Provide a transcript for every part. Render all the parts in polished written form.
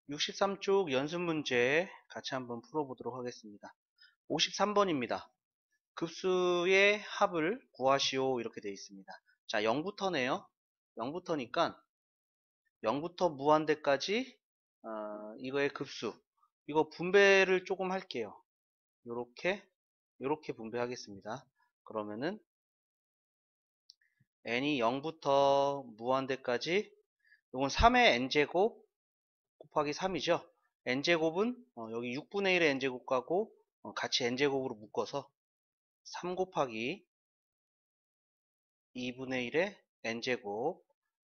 63쪽 연습 문제 같이 한번 풀어보도록 하겠습니다. 53번입니다. 급수의 합을 구하시오 이렇게 되어 있습니다. 자, 0부터네요. 0부터니까 0부터 무한대까지 이거의 급수, 이거 분배를 조금 할게요. 요렇게 분배하겠습니다. 그러면은 n이 0부터 무한대까지, 이건 3의 n제곱 곱하기 3이죠. n제곱은 여기 6분의 1의 n제곱하고 같이 n제곱으로 묶어서 3 곱하기 2분의 1의 n제곱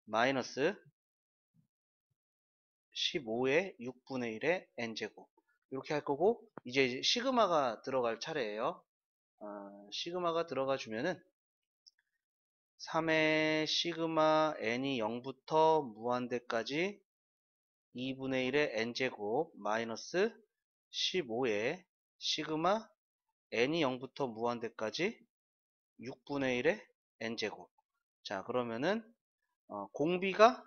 마이너스 15의 6분의 1의 n제곱, 이렇게 할 거고, 이제 시그마가 들어갈 차례예요. 시그마가 들어가 주면은 3의 시그마 n이 0부터 무한대까지 2분의 1의 n제곱 마이너스 15의 시그마 n이 0부터 무한대까지 6분의 1의 n제곱. 자, 그러면은 공비가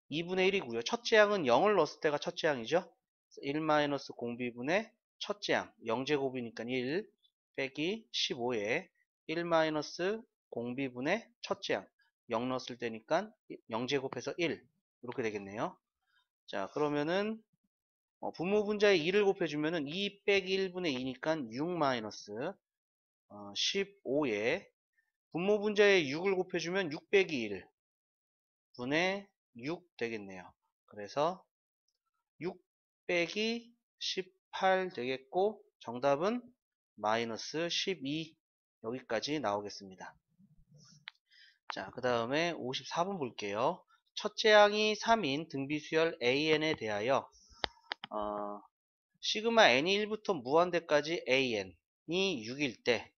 2분의 1이고요. 첫째 항은 0을 넣었을 때가 첫째 항이죠. 1 마이너스 공비분의 첫째 항, 0제곱이니까 1 빼기 15에 1 마이너스 공비분의 첫째 항, 0 넣었을 때니까 0제곱해서 1, 이렇게 되겠네요. 자, 그러면은 분모 분자에 2를 곱해주면은 2 빼기 1분의 2니까 6 마이너스 15에 분모 분자에 6을 곱해주면 6 빼기 1 분의 6 되겠네요. 그래서 6 빼기 18 되겠고, 정답은 마이너스 12, 여기까지 나오겠습니다. 자, 그 다음에 54번 볼게요. 첫째 항이 3인 등비수열 AN에 대하여 시그마 n이 1부터 무한대까지 AN이 6일 때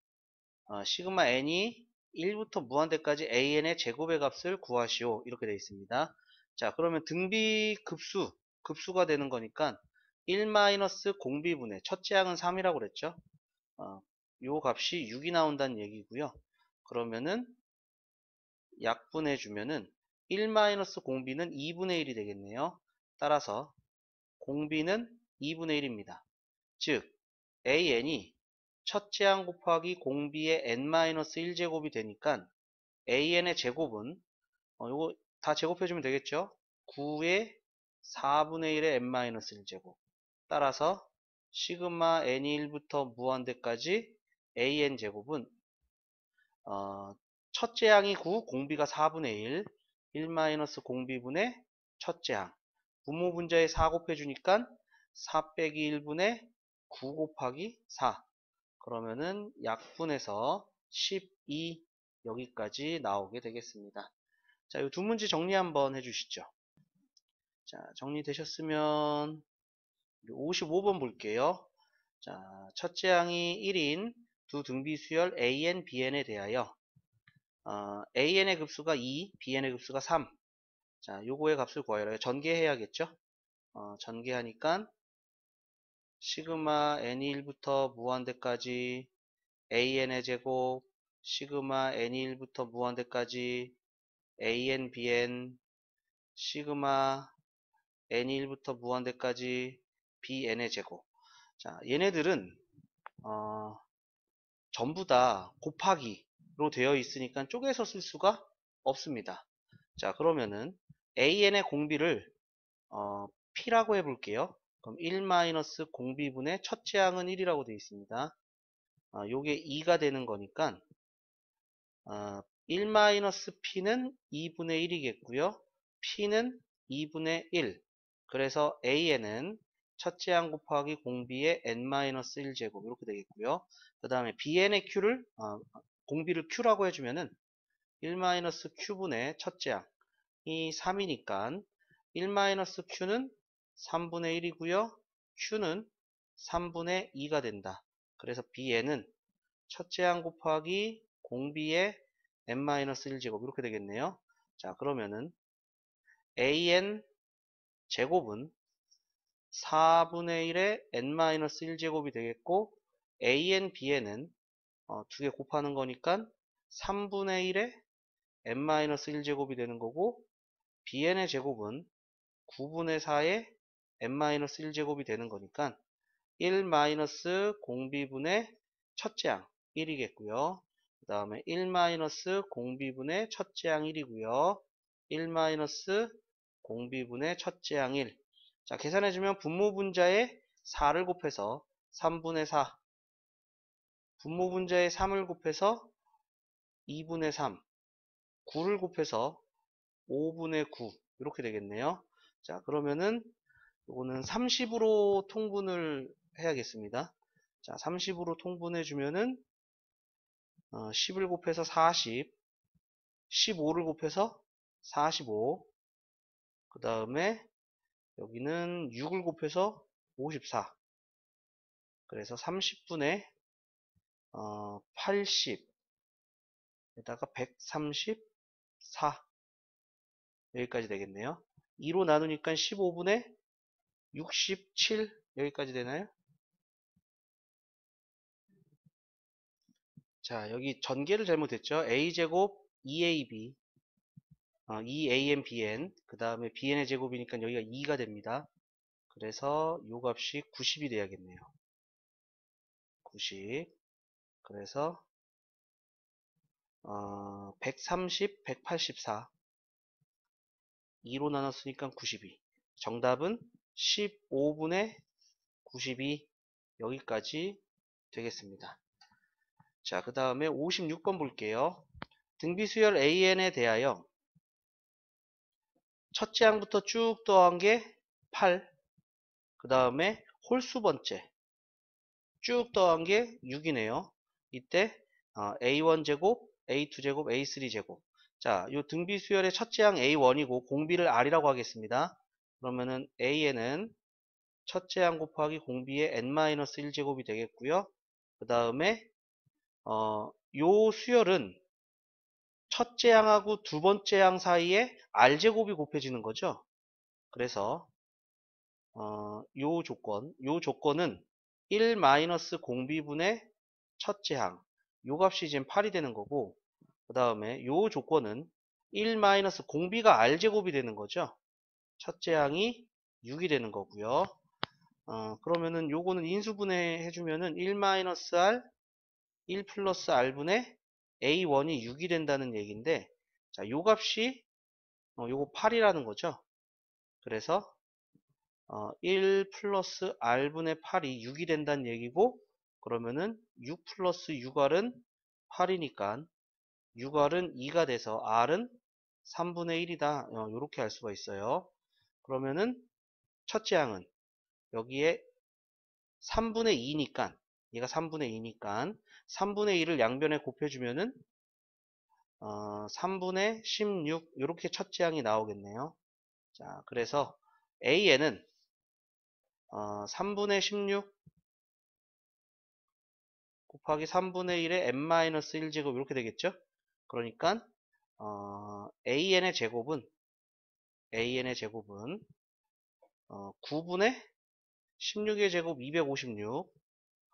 시그마 n이 1부터 무한대까지 AN의 제곱의 값을 구하시오, 이렇게 되어 있습니다. 자, 그러면 등비 급수가 되는 거니까 1 마이너스 공비분의 첫째 항은 3이라고 그랬죠. 요 값이 6이 나온다는 얘기고요. 그러면은 약분해 주면은 1 마이너스 공비는 2분의 1이 되겠네요. 따라서 공비는 2분의 1입니다. 즉 AN이 첫째 항 곱하기 공비의 n-1제곱이 되니까 AN의 제곱은 요거 다 제곱해주면 되겠죠. 9의 4분의 1의 n-1제곱. 따라서 시그마 n이 1부터 무한대까지 AN제곱은 첫째 항이 9, 공비가 4분의 1, 1 마이너스 공비분의 첫째 항. 분모 분자에 4 곱해주니까 4 빼기 1분의 9 곱하기 4. 그러면은 약분해서 12, 여기까지 나오게 되겠습니다. 자, 이 두 문제 정리 한번 해주시죠. 자, 정리되셨으면 55번 볼게요. 자, 첫째 항이 1인 두 등비수열 AN, BN에 대하여 AN의 급수가 2, BN의 급수가 3. 자, 요거의 값을 구하여라. 전개해야겠죠? 전개하니까 시그마 n이 1부터 무한대까지 AN의 제곱, 시그마 n이 1부터 무한대까지 AN, BN, 시그마 n이 1부터 무한대까지 BN의 제곱. 자, 얘네들은 전부 다 곱하기로 되어 있으니까 쪼개서 쓸 수가 없습니다. 자, 그러면은 AN의 공비를 P라고 해볼게요. 그럼 1 마이너스 공비분의 첫째 항은 1이라고 되어 있습니다. 요게 2가 되는 거니까 1 마이너스 P는 2분의 1이겠고요. P는 2분의 1. 그래서 AN은 첫째 항 곱하기 공비의 n-1제곱 이렇게 되겠고요. 그 다음에 BN의 Q를 공비를 Q라고 해주면은 1 마이너스 Q분의 첫째 항이 3이니까 1 마이너스 Q는 3분의 1이고요. Q는 3분의 2가 된다. 그래서 BN은 첫째 항 곱하기 공비의 n-1제곱 이렇게 되겠네요. 자, 그러면은 AN 제곱은 4분의 1의 n-1제곱이 되겠고, AN, BN은 두 개 곱하는 거니까 3분의 1의 n-1제곱이 되는 거고, bn의 제곱은 9분의 4의 n-1제곱이 되는 거니까 1-공비분의 첫째 항 1이겠고요. 그 다음에 1-공비분의 첫째 항 1이고요. 1-공비분의 첫째 항 1. 자, 계산해주면 분모분자에 4를 곱해서 3분의 4, 분모분자에 3을 곱해서 2분의 3, 9를 곱해서 5분의 9 이렇게 되겠네요. 자, 그러면은 이거는 30으로 통분을 해야겠습니다. 자, 30으로 통분해 주면은 10을 곱해서 40, 15를 곱해서 45, 그 다음에 여기는 6을 곱해서 54, 그래서 30분의 80에다가 134 여기까지 되겠네요. 2로 나누니까 15분의 67 여기까지 되나요? 자, 여기 전개를 잘못했죠. a제곱 2ab 2am bn 그 다음에 bn의 제곱이니까 여기가 2가 됩니다. 그래서 요 값이 90이 돼야겠네요. 90. 그래서 130, 184 2로 나눴으니까 92. 정답은 15분의 92 여기까지 되겠습니다. 자, 그 다음에 56번 볼게요. 등비수열 AN에 대하여 첫째 항부터 쭉 더한 게 8, 그 다음에 홀수 번째 쭉 더한 게 6이네요. 이때 A1제곱, A2제곱, A3제곱. 자, 요 등비수열의 첫째 항 A1이고 공비를 R이라고 하겠습니다. 그러면은 A에는 첫째 항 곱하기 공비의 N-1제곱이 되겠고요. 그 다음에 요 수열은 첫째 항하고 두 번째 항 사이에 R제곱이 곱해지는 거죠. 그래서 요 조건은 1-공비분의 첫째 항, 요 값이 지금 8이 되는 거고, 그 다음에 요 조건은 1-공비가 R제곱이 되는 거죠. 첫째 항이 6이 되는 거고요. 그러면은 요거는 인수분해 해주면은 1-R, 1 플러스 R분의 A1이 6이 된다는 얘기인데, 자, 요 값이, 요거 8이라는 거죠. 그래서, 1 플러스 R분의 8이 6이 된다는 얘기고, 그러면은 6 플러스 6R은 8이니까 6R은 2가 돼서 R은 3분의 1이다. 이렇게 알 수가 있어요. 그러면은 첫째 항은 여기에 3분의 2니까 얘가 3분의 2니까 3분의 2를 양변에 곱해주면은 3분의 16 이렇게 첫째 항이 나오겠네요. 자, 그래서 A에는 3분의 16 곱하기 3분의 1의 n-1제곱 이렇게 되겠죠? 그러니까 AN의 제곱은 9분의 16의 제곱 256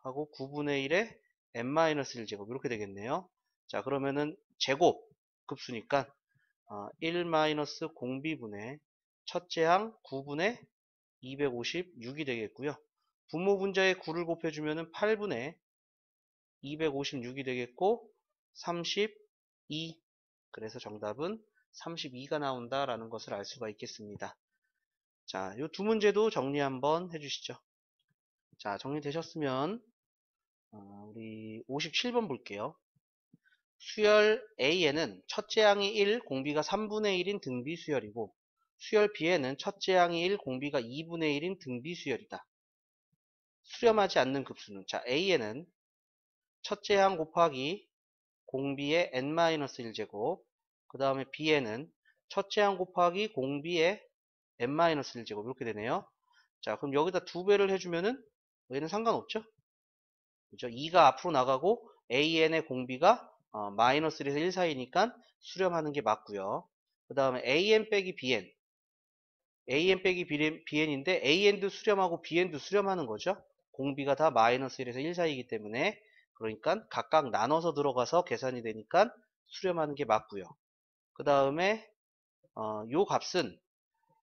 하고 9분의 1의 n-1제곱 이렇게 되겠네요. 자, 그러면은 제곱 급수니까 1-공비분의 첫째 항 9분의 256이 되겠고요. 분모분자에 9를 곱해주면은 8분의 256이 되겠고 32. 그래서 정답은 32가 나온다라는 것을 알 수가 있겠습니다. 자, 이 두 문제도 정리 한번 해주시죠. 자, 정리되셨으면 우리 57번 볼게요. 수열 A에는 첫째 항이 1, 공비가 3분의 1인 등비 수열이고 수열 B에는 첫째 항이 1, 공비가 2분의 1인 등비 수열이다. 수렴하지 않는 급수는 자, A에는 첫째 항 곱하기 공비의 n-1제곱, 그 다음에 B에는 첫째 항 곱하기 공비의 n-1제곱 이렇게 되네요. 자, 그럼 여기다 2배를 해주면은 얘는 상관없죠? 그죠? 2가 앞으로 나가고 AN의 공비가 마이너스 1에서 1 사이니까 수렴하는 게 맞고요. 그 다음에 AN 빼기 BN, AN 빼기 BN인데 AN도 수렴하고 BN도 수렴하는 거죠. 공비가 다 마이너스 1에서 1 사이이기 때문에 그러니까 각각 나눠서 들어가서 계산이 되니까 수렴하는 게 맞고요. 그 다음에 요 값은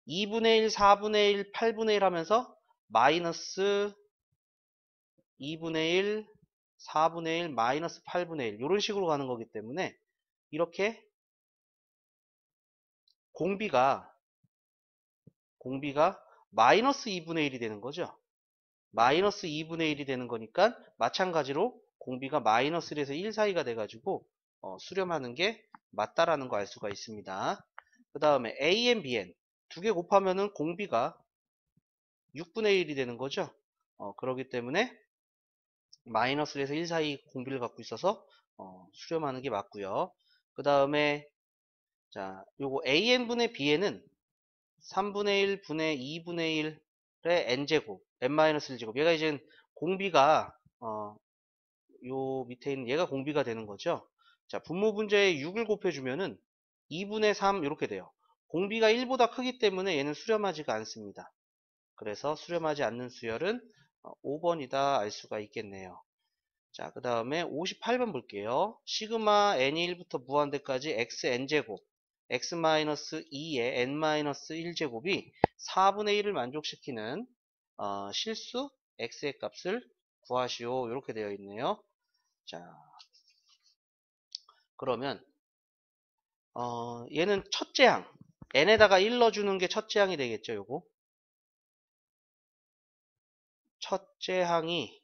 2분의 1, 4분의 1, 8분의 1 하면서 마이너스 2분의 1, 4분의 1, 마이너스 8분의 1 이런 식으로 가는 거기 때문에 이렇게 공비가 마이너스 2분의 1이 되는 거죠. 마이너스 2분의 1이 되는 거니까 마찬가지로 공비가 마이너스 1에서 1 사이가 돼가지고 수렴하는 게 맞다라는 거 알 수가 있습니다. 그 다음에 AN, BN 두 개 곱하면은 공비가 6분의 1이 되는 거죠. 그렇기 때문에 마이너스 1에서 1 사이 공비를 갖고 있어서 수렴하는 게 맞고요. 그 다음에 자, 요거 AN분의 BN은 3분의 1 분의 2분의 1의 n제곱, n-1제곱. 얘가 이제 공비가, 요 밑에 있는 얘가 공비가 되는 거죠. 자, 분모분자에 6을 곱해주면은 2분의 3 이렇게 돼요. 공비가 1보다 크기 때문에 얘는 수렴하지가 않습니다. 그래서 수렴하지 않는 수열은 5번이다 알 수가 있겠네요. 자, 그 다음에 58번 볼게요. 시그마 n이 1부터 무한대까지 xn제곱 x-2의 n-1제곱이 4분의 1을 만족시키는 실수 x의 값을 구하시오. 이렇게 되어 있네요. 자, 그러면 얘는 첫째 항 n에다가 1 넣어주는 게 첫째 항이 되겠죠. 요거 첫째 항이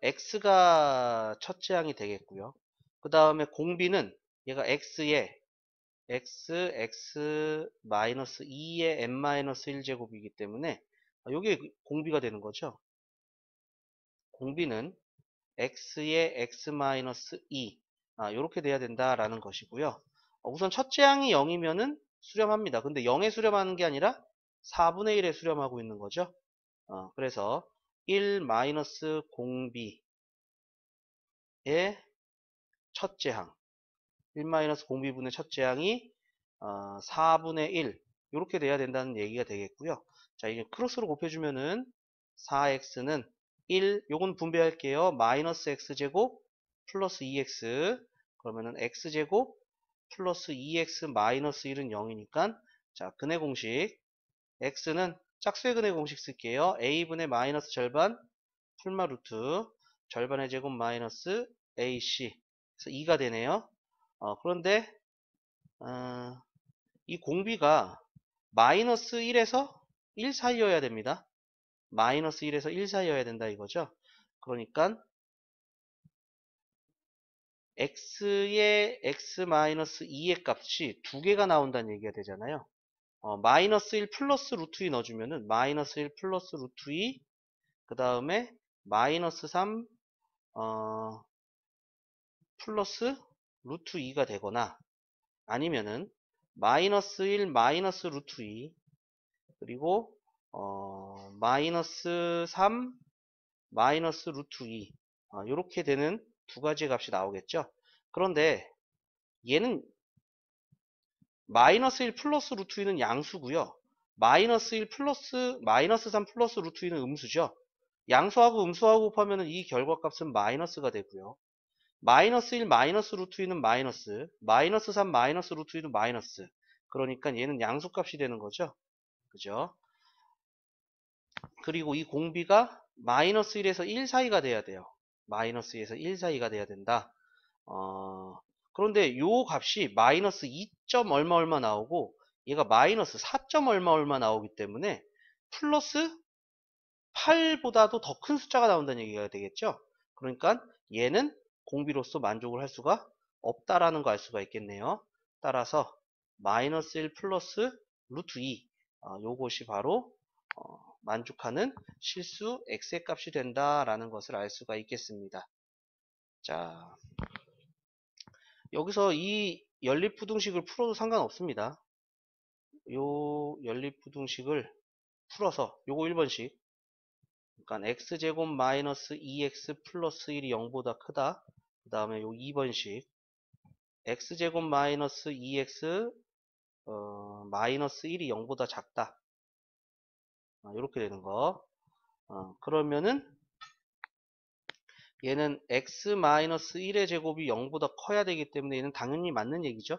x가 첫째 항이 되겠고요. 그 다음에 공비는 얘가 x에 x-2의 n-1제곱이기 때문에 이게 공비가 되는 거죠. 공비는 x의 x-2 이렇게 돼야 된다라는 것이고요. 우선 첫째 항이 0이면은 수렴합니다. 근데 0에 수렴하는 게 아니라 4분의 1에 수렴하고 있는 거죠. 그래서 1 마이너스 공비의 첫째 항 1 마이너스 공비분의 첫째 항이 4분의 1 이렇게 돼야 된다는 얘기가 되겠고요. 자, 이게 크로스로 곱해주면은 4x는 1 요건 분배할게요. 마이너스 x제곱 플러스 2x 그러면은 x제곱 플러스 2x 마이너스 1은 0이니까 자, 근의 공식 x는 짝수의 근의 공식 쓸게요. a분의 마이너스 절반 풀마 루트 절반의 제곱 마이너스 ac 그래서 2가 되네요. 그런데 이 공비가 마이너스 1에서 1 사이여야 됩니다. 마이너스 1에서 1 사이여야 된다 이거죠. 그러니까 x의 x-2의 값이 두 개가 나온다는 얘기가 되잖아요. 마이너스 1 플러스 루트 2 넣어주면은 마이너스 1 플러스 루트 2 그 다음에 마이너스 3 플러스 루트 2가 되거나 아니면은 마이너스 1 마이너스 루트 2 그리고 마이너스 3 마이너스 루트 2 이렇게 되는 두 가지 값이 나오겠죠. 그런데 얘는 마이너스 1 플러스 루트 2는 양수고요. 마이너스 1 플러스 마이너스 3 플러스 루트 2는 음수죠. 양수하고 음수하고 곱하면 이 결과값은 마이너스가 되고요. 마이너스 1 마이너스 루트 2는 마이너스 마이너스 3 마이너스 루트 2는 마이너스 그러니까 얘는 양수값이 되는 거죠. 그죠? 그리고 이 공비가 마이너스 1에서 1 사이가 돼야 돼요. 마이너스 2에서 1 사이가 돼야 된다. 그런데 요 값이 마이너스 2. 얼마 얼마 나오고 얘가 마이너스 4. 얼마 얼마 나오기 때문에 플러스 8보다도 더 큰 숫자가 나온다는 얘기가 되겠죠. 그러니까 얘는 공비로서 만족을 할 수가 없다라는 거 알 수가 있겠네요. 따라서 마이너스 1 플러스 루트 2 요것이 바로 만족하는 실수 x의 값이 된다라는 것을 알 수가 있겠습니다. 자, 여기서 이 연립부등식을 풀어도 상관없습니다. 요 연립부등식을 풀어서 요거 1번식 그러니까 x제곱 마이너스 2x 플러스 1이 0보다 크다. 그 다음에 요 2번식 x제곱 마이너스 2x 마이너스 1이 0보다 작다. 이렇게 되는 거. 그러면은 얘는 x 마이너스 1의 제곱이 0보다 커야 되기 때문에 얘는 당연히 맞는 얘기죠.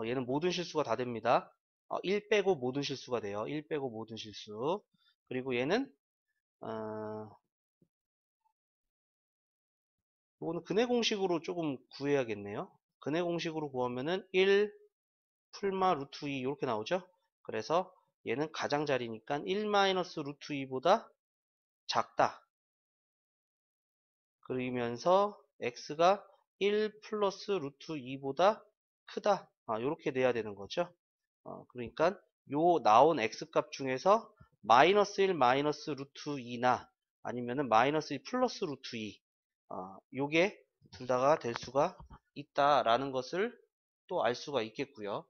얘는 모든 실수가 다 됩니다. 1 빼고 모든 실수가 돼요. 1 빼고 모든 실수. 그리고 얘는 이거는 근해 공식으로 조금 구해야겠네요. 근해 공식으로 구하면은 1 풀마 루트 2 이렇게 나오죠. 그래서 얘는 가장자리니까 1 마이너스 루트 2보다 작다. 그러면서 x가 1 플러스 루트 2보다 크다. 이렇게 돼야 되는 거죠. 그러니까 요 나온 x값 중에서 마이너스 1 마이너스 루트 2나 아니면은 마이너스 1 플러스 루트 2 요게 둘 다가 될 수가 있다라는 것을 또 알 수가 있겠고요.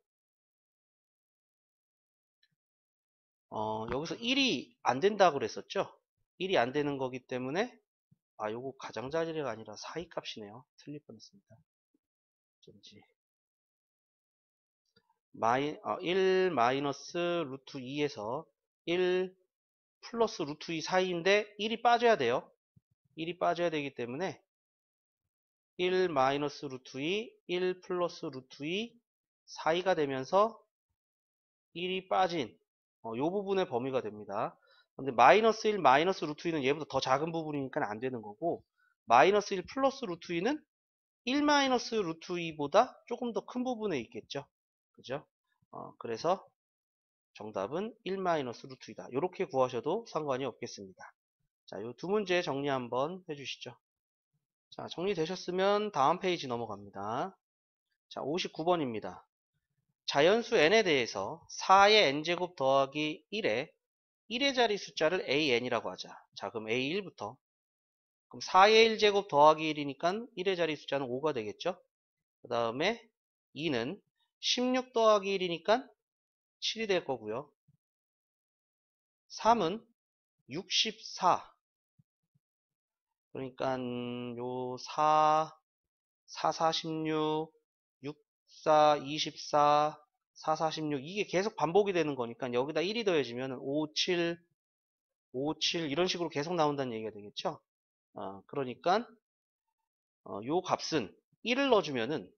여기서 1이 안 된다고 그랬었죠? 1이 안 되는 거기 때문에 요거 가장자리가 아니라 사이 값이네요. 틀릴 뻔했습니다. 어쩐지 1 마이너스 루트 2에서 1 플러스 루트 2 사이인데 1이 빠져야 돼요. 1이 빠져야 되기 때문에 1 마이너스 루트 2, 1 플러스 루트 2 사이가 되면서 1이 빠진 요 부분의 범위가 됩니다. 근데 마이너스 1 마이너스 루트 2는 얘보다 더 작은 부분이니까 안 되는 거고 마이너스 1 플러스 루트 2는 1 마이너스 루트 2보다 조금 더 큰 부분에 있겠죠. 그죠? 그래서 정답은 1 마이너스 루트 2다. 이렇게 구하셔도 상관이 없겠습니다. 자, 요 두 문제 정리 한번 해주시죠. 자, 정리되셨으면 다음 페이지 넘어갑니다. 자, 59번입니다. 자연수 n에 대해서 4의 n제곱 더하기 1의 자리 숫자를 an이라고 하자. 자, 그럼 a1부터. 그럼 4의 1제곱 더하기 1이니까 1의 자리 숫자는 5가 되겠죠? 그 다음에 2는 16 더하기 1이니까 7이 될 거고요. 3은 64. 그러니까 요 4, 4, 46, 6, 4, 24, 4, 46 이게 계속 반복이 되는 거니까 여기다 1이 더해지면 5, 7, 5, 7 이런 식으로 계속 나온다는 얘기가 되겠죠. 그러니까 요 값은 1을 넣어주면은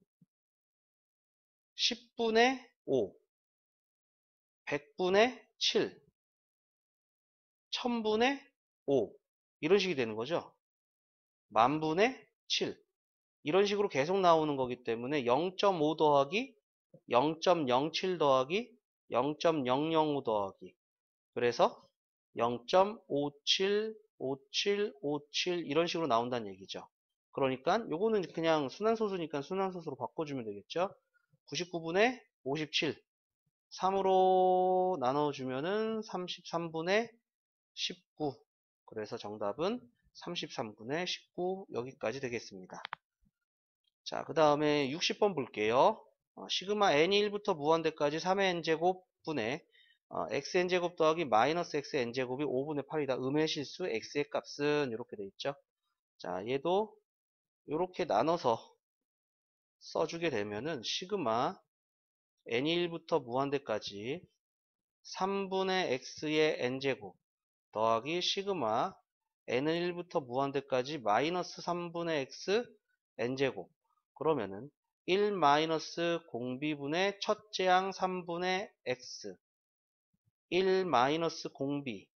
10분의 5, 100분의 7, 1000분의 5 이런 식이 되는 거죠. 만분의 7 이런 식으로 계속 나오는 거기 때문에 0.5 더하기 0.07 더하기 0.005 더하기 그래서 0.57, 57, 57 이런 식으로 나온다는 얘기죠. 그러니까 요거는 그냥 순환소수니까 순환소수로 바꿔주면 되겠죠. 99분의 57 3으로 나눠주면은 33분의 19 그래서 정답은 33분의 19 여기까지 되겠습니다. 자, 그 다음에 60번 볼게요. 시그마 n이 1부터 무한대까지 3의 n제곱 분의 xn제곱 더하기 마이너스 xn제곱이 5분의 8이다. 음의 실수 x의 값은 이렇게 돼 있죠. 자, 얘도 이렇게 나눠서 써주게 되면은 시그마 n이 1부터 무한대까지 3분의 x의 n제곱 더하기 시그마 n은 1부터 무한대까지 마이너스 3분의 x n제곱 그러면은 1 마이너스 공비분의 첫째 항 3분의 x 1 마이너스 공비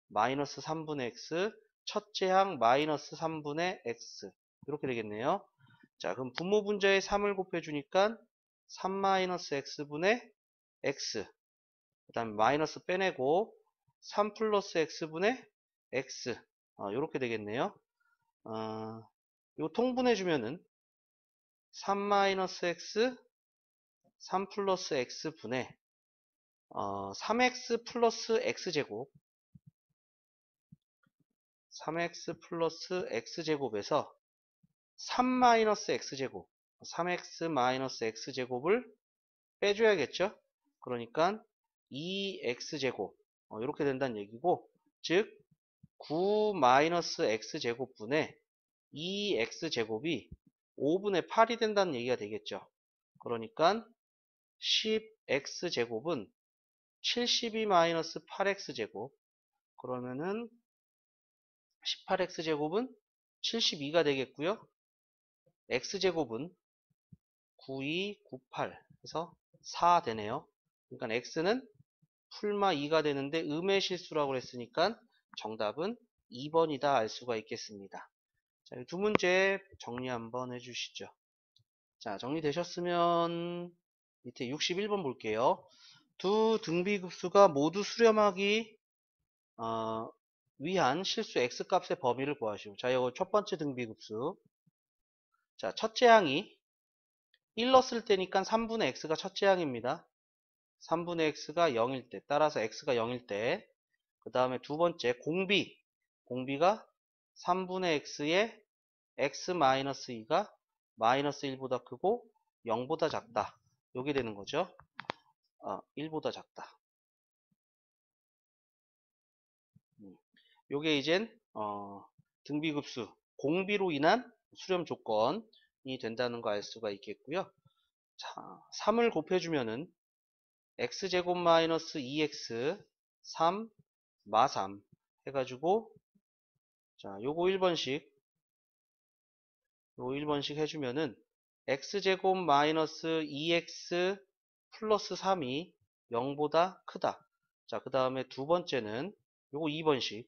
마이너스 3분의 x 첫째 항 마이너스 3분의 x 이렇게 되겠네요. 자, 그럼 분모 분자에 3을 곱해주니까 3 마이너스 x분의 x 그 다음에 마이너스 빼내고 3 플러스 x분의 x 이렇게 되겠네요. 요 통분해주면은 3 마이너스 x 3 플러스 x분의 3x 플러스 x제곱 3x 플러스 x제곱에서 3 마이너스 x제곱 3x 마이너스 x제곱을 빼줘야겠죠. 그러니까 2x제곱 이렇게 된다는 얘기고 즉 9 마이너스 x제곱분의 2x제곱이 5분의 8이 된다는 얘기가 되겠죠. 그러니까 10x제곱은 72 마이너스 8x제곱 그러면은 18x제곱은 72가 되겠고요. x제곱은 9298 해서 4 되네요. 그러니까 x는 풀마 2가 되는데 음의 실수라고 했으니까 정답은 2번이다 알 수가 있겠습니다. 자, 두 문제 정리 한번 해주시죠. 자, 정리되셨으면 밑에 61번 볼게요. 두 등비급수가 모두 수렴하기 위한 실수 x값의 범위를 구하시오. 자, 이거 첫 번째 등비급수. 자, 첫째 항이 1 넣었을 때니까 3분의 x가 첫째 항입니다. 3분의 x가 0일 때, 따라서 x가 0일 때, 그 다음에 두 번째 공비가 3분의 x의 x-2가 마이너스 1보다 크고 0보다 작다. 요게 되는 거죠. 1보다 작다. 요게 이젠 등비급수 공비로 인한 수렴 조건이 된다는 거 알 수가 있겠고요. 자, 3을 곱해주면은 x제곱 마이너스 2x 3 마 3 해가지고 자 요거 1번씩 해주면은 x제곱 마이너스 2x 플러스 3이 0보다 크다. 자, 그 다음에 두 번째는 요거 2번씩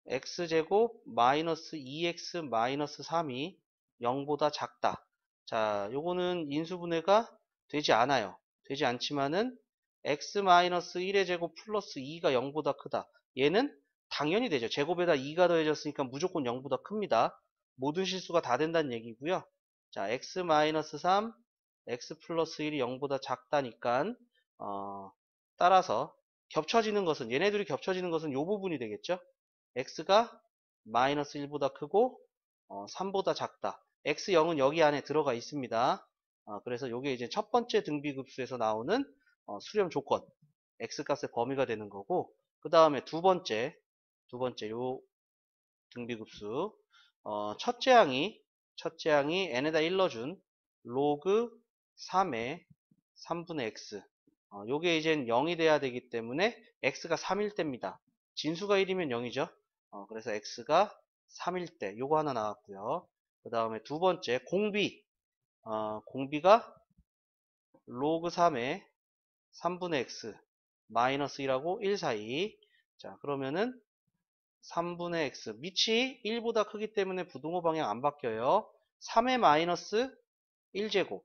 x제곱 마이너스 2x 마이너스 3이 0보다 작다. 자, 요거는 인수분해가 되지 않아요. 되지 않지만은 x 마이너스 1의 제곱 플러스 2가 0보다 크다. 얘는 당연히 되죠. 제곱에다 2가 더해졌으니까 무조건 0보다 큽니다. 모든 실수가 다 된다는 얘기고요. 자, x 마이너스 3, x 플러스 1이 0보다 작다니까 따라서 얘네들이 겹쳐지는 것은 이 부분이 되겠죠. x가 마이너스 1보다 크고 3보다 작다. x0은 여기 안에 들어가 있습니다. 그래서 이게 이제 첫 번째 등비급수에서 나오는 수렴 조건, x값의 범위가 되는 거고, 그 다음에 두 번째 요 등비급수, 첫째 항이 n에다 1 넣어준 로그 3의 3분의 x. 요게 이젠 0이 돼야 되기 때문에 x가 3일 때입니다. 진수가 1이면 0이죠. 그래서 x가 3일 때 요거 하나 나왔고요. 그 다음에 두 번째 공비가 로그 3의 3분의 x 마이너스 1하고 1 사이. 자, 그러면은 3분의 x 밑이 1보다 크기 때문에 부등호 방향 안 바뀌어요. 3의 마이너스 1제곱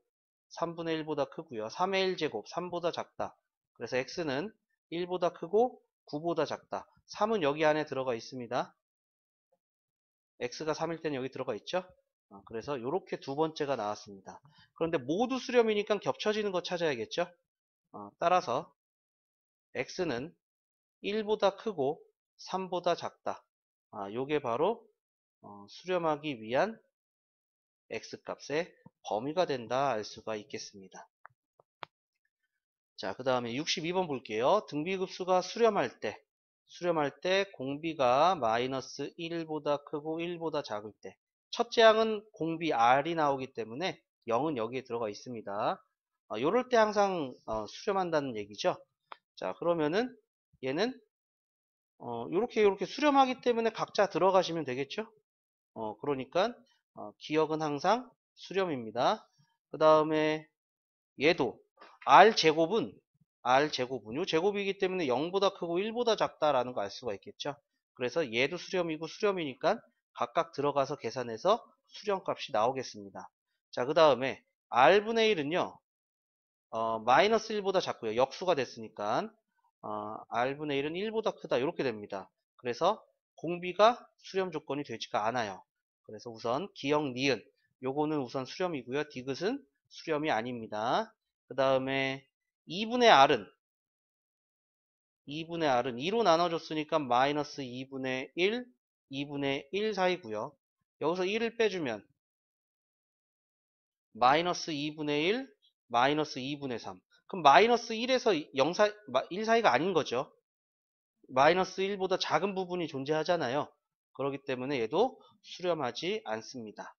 3분의 1보다 크고요. 3의 1제곱 3보다 작다. 그래서 x는 1보다 크고 9보다 작다. 3은 여기 안에 들어가 있습니다. x가 3일 때는 여기 들어가 있죠. 그래서 이렇게 두 번째가 나왔습니다. 그런데 모두 수렴이니까 겹쳐지는 거 찾아야겠죠. 따라서 x는 1보다 크고 3보다 작다. 요게 바로 수렴하기 위한 x값의 범위가 된다 알 수가 있겠습니다. 자, 그 다음에 62번 볼게요. 등비급수가 수렴할 때 공비가 마이너스 1보다 크고 1보다 작을 때 첫째 항은 공비 r이 나오기 때문에 0은 여기에 들어가 있습니다. 요럴 때 항상 수렴한다는 얘기죠. 자, 그러면은 얘는 요렇게 수렴하기 때문에 각자 들어가시면 되겠죠. 그러니까 기억은 항상 수렴입니다. 그 다음에 얘도 r제곱은 요 제곱이기 때문에 0보다 크고 1보다 작다라는 거 알 수가 있겠죠. 그래서 얘도 수렴이고 수렴이니까 각각 들어가서 계산해서 수렴값이 나오겠습니다. 자, 그 다음에 r분의 1은요 마이너스 1보다 작고요. 역수가 됐으니까 r분의 1은 1보다 크다 이렇게 됩니다. 그래서 공비가 수렴 조건이 되지가 않아요. 그래서 우선 기억 니은 요거는 우선 수렴이고요. 디귿은 수렴이 아닙니다. 그 다음에 2분의 r은 2로 나눠줬으니까 마이너스 2분의 1 사이고요. 여기서 1을 빼주면 마이너스 2분의 1, 마이너스 2분의 3. 그럼 마이너스 1에서 1 사이가 아닌 거죠. 마이너스 1보다 작은 부분이 존재하잖아요. 그렇기 때문에 얘도 수렴하지 않습니다.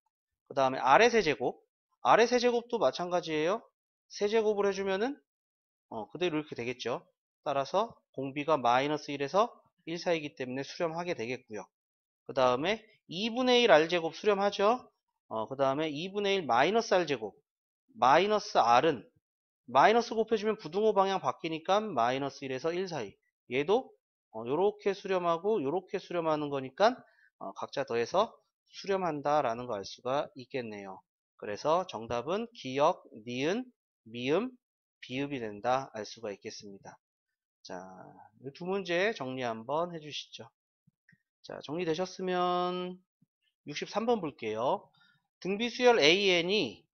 그 다음에 아래 세제곱도 마찬가지예요. 세제곱을 해주면은 그대로 이렇게 되겠죠. 따라서 공비가 마이너스 1에서 1 사이기 때문에 수렴하게 되겠고요. 그 다음에 2분의 1 r제곱 수렴하죠. 그 다음에 2분의 1 마이너스 r제곱 마이너스 r은 마이너스 곱해주면 부등호 방향 바뀌니까 마이너스 1에서 1 사이. 얘도 요렇게 수렴하고 요렇게 수렴하는 거니까 각자 더해서 수렴한다라는 거 알 수가 있겠네요. 그래서 정답은 기역, 니은, 미음, 비읍이 된다 알 수가 있겠습니다. 자, 이 두 문제 정리 한번 해주시죠. 자, 정리되셨으면 63번 볼게요. 등비수열 AN이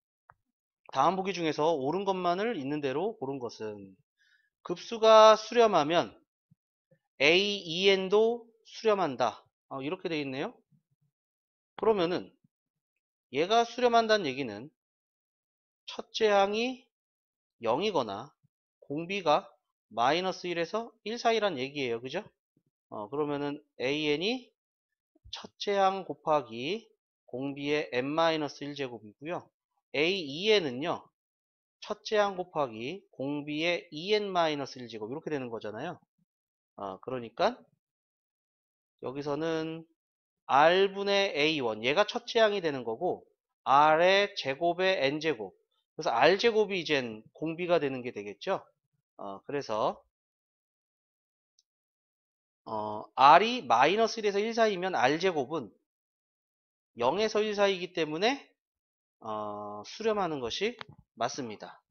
다음 보기 중에서 옳은 것만을 있는 대로 고른 것은 급수가 수렴하면 AEN도 수렴한다. 이렇게 되어 있네요. 그러면은 얘가 수렴한다는 얘기는 첫째 항이 0이거나 공비가 마이너스 1에서 1 사이란 얘기예요. 그죠? 그러면은 AN이 첫째 항 곱하기 공비의 n-1제곱이고요. AEN은요. 첫째 항 곱하기 공비의 en-1제곱 이렇게 되는 거잖아요. 그러니까 여기서는 r분의 a1 얘가 첫째 항이 되는 거고 r의 제곱의 n제곱 그래서 r제곱이 이젠 공비가 되는 게 되겠죠. 그래서 r이 마이너스 1에서 1 사이면 r제곱은 0에서 1 사이이기 때문에 수렴하는 것이 맞습니다.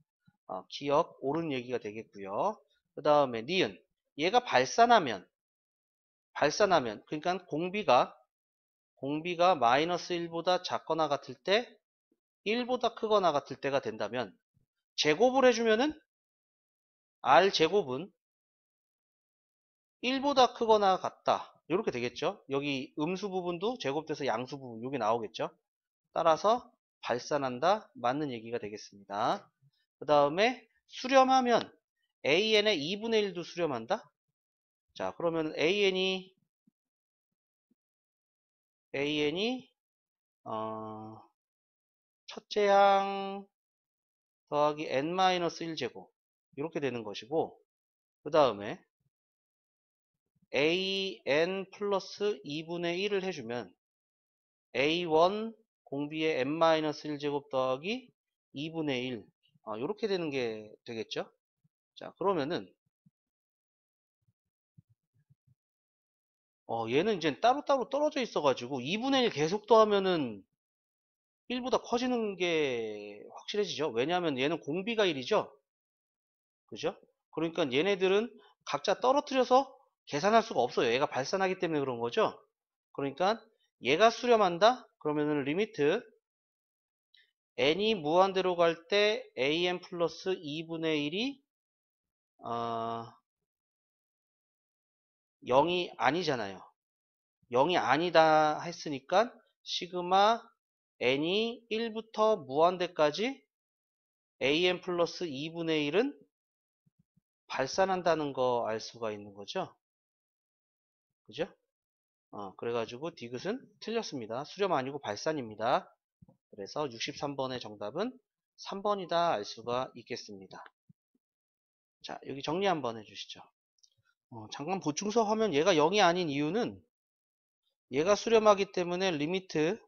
기억 옳은 얘기가 되겠고요. 그 다음에 니은 얘가 발산하면 그러니까 공비가 마이너스 1보다 작거나 같을 때 1보다 크거나 같을 때가 된다면 제곱을 해주면은 r제곱은 1보다 크거나 같다 이렇게 되겠죠. 여기 음수 부분도 제곱돼서 양수 부분 여기 나오겠죠. 따라서 발산한다 맞는 얘기가 되겠습니다. 그 다음에 수렴하면 AN의 2분의 1도 수렴한다. 자 그러면 AN이 첫째 항 더하기 n-1제곱 이렇게 되는 것이고 그 다음에 AN 플러스 2분의 1을 해주면 A1 공비의 n-1제곱 더하기 2분의 1 이렇게 되는 게 되겠죠. 자 그러면은 얘는 이제 따로따로 떨어져 있어가지고 2분의 1 계속 더하면은 1보다 커지는 게 확실해지죠. 왜냐하면 얘는 공비가 1이죠. 그죠? 그러니까 얘네들은 각자 떨어뜨려서 계산할 수가 없어요. 얘가 발산하기 때문에 그런 거죠. 그러니까 얘가 수렴한다? 그러면은 리미트 n이 무한대로 갈 때 an 플러스 2분의 1이 0이 아니잖아요. 0이 아니다 했으니까 시그마 n이 1부터 무한대까지 an 플러스 2분의 1은 발산한다는 거 알 수가 있는 거죠. 그죠? 그래가지고 디귿은 틀렸습니다. 수렴 아니고 발산입니다. 그래서 63번의 정답은 3번이다 알 수가 있겠습니다. 자, 여기 정리 한번 해주시죠. 잠깐 보충서 하면 얘가 0이 아닌 이유는 얘가 수렴하기 때문에 리미트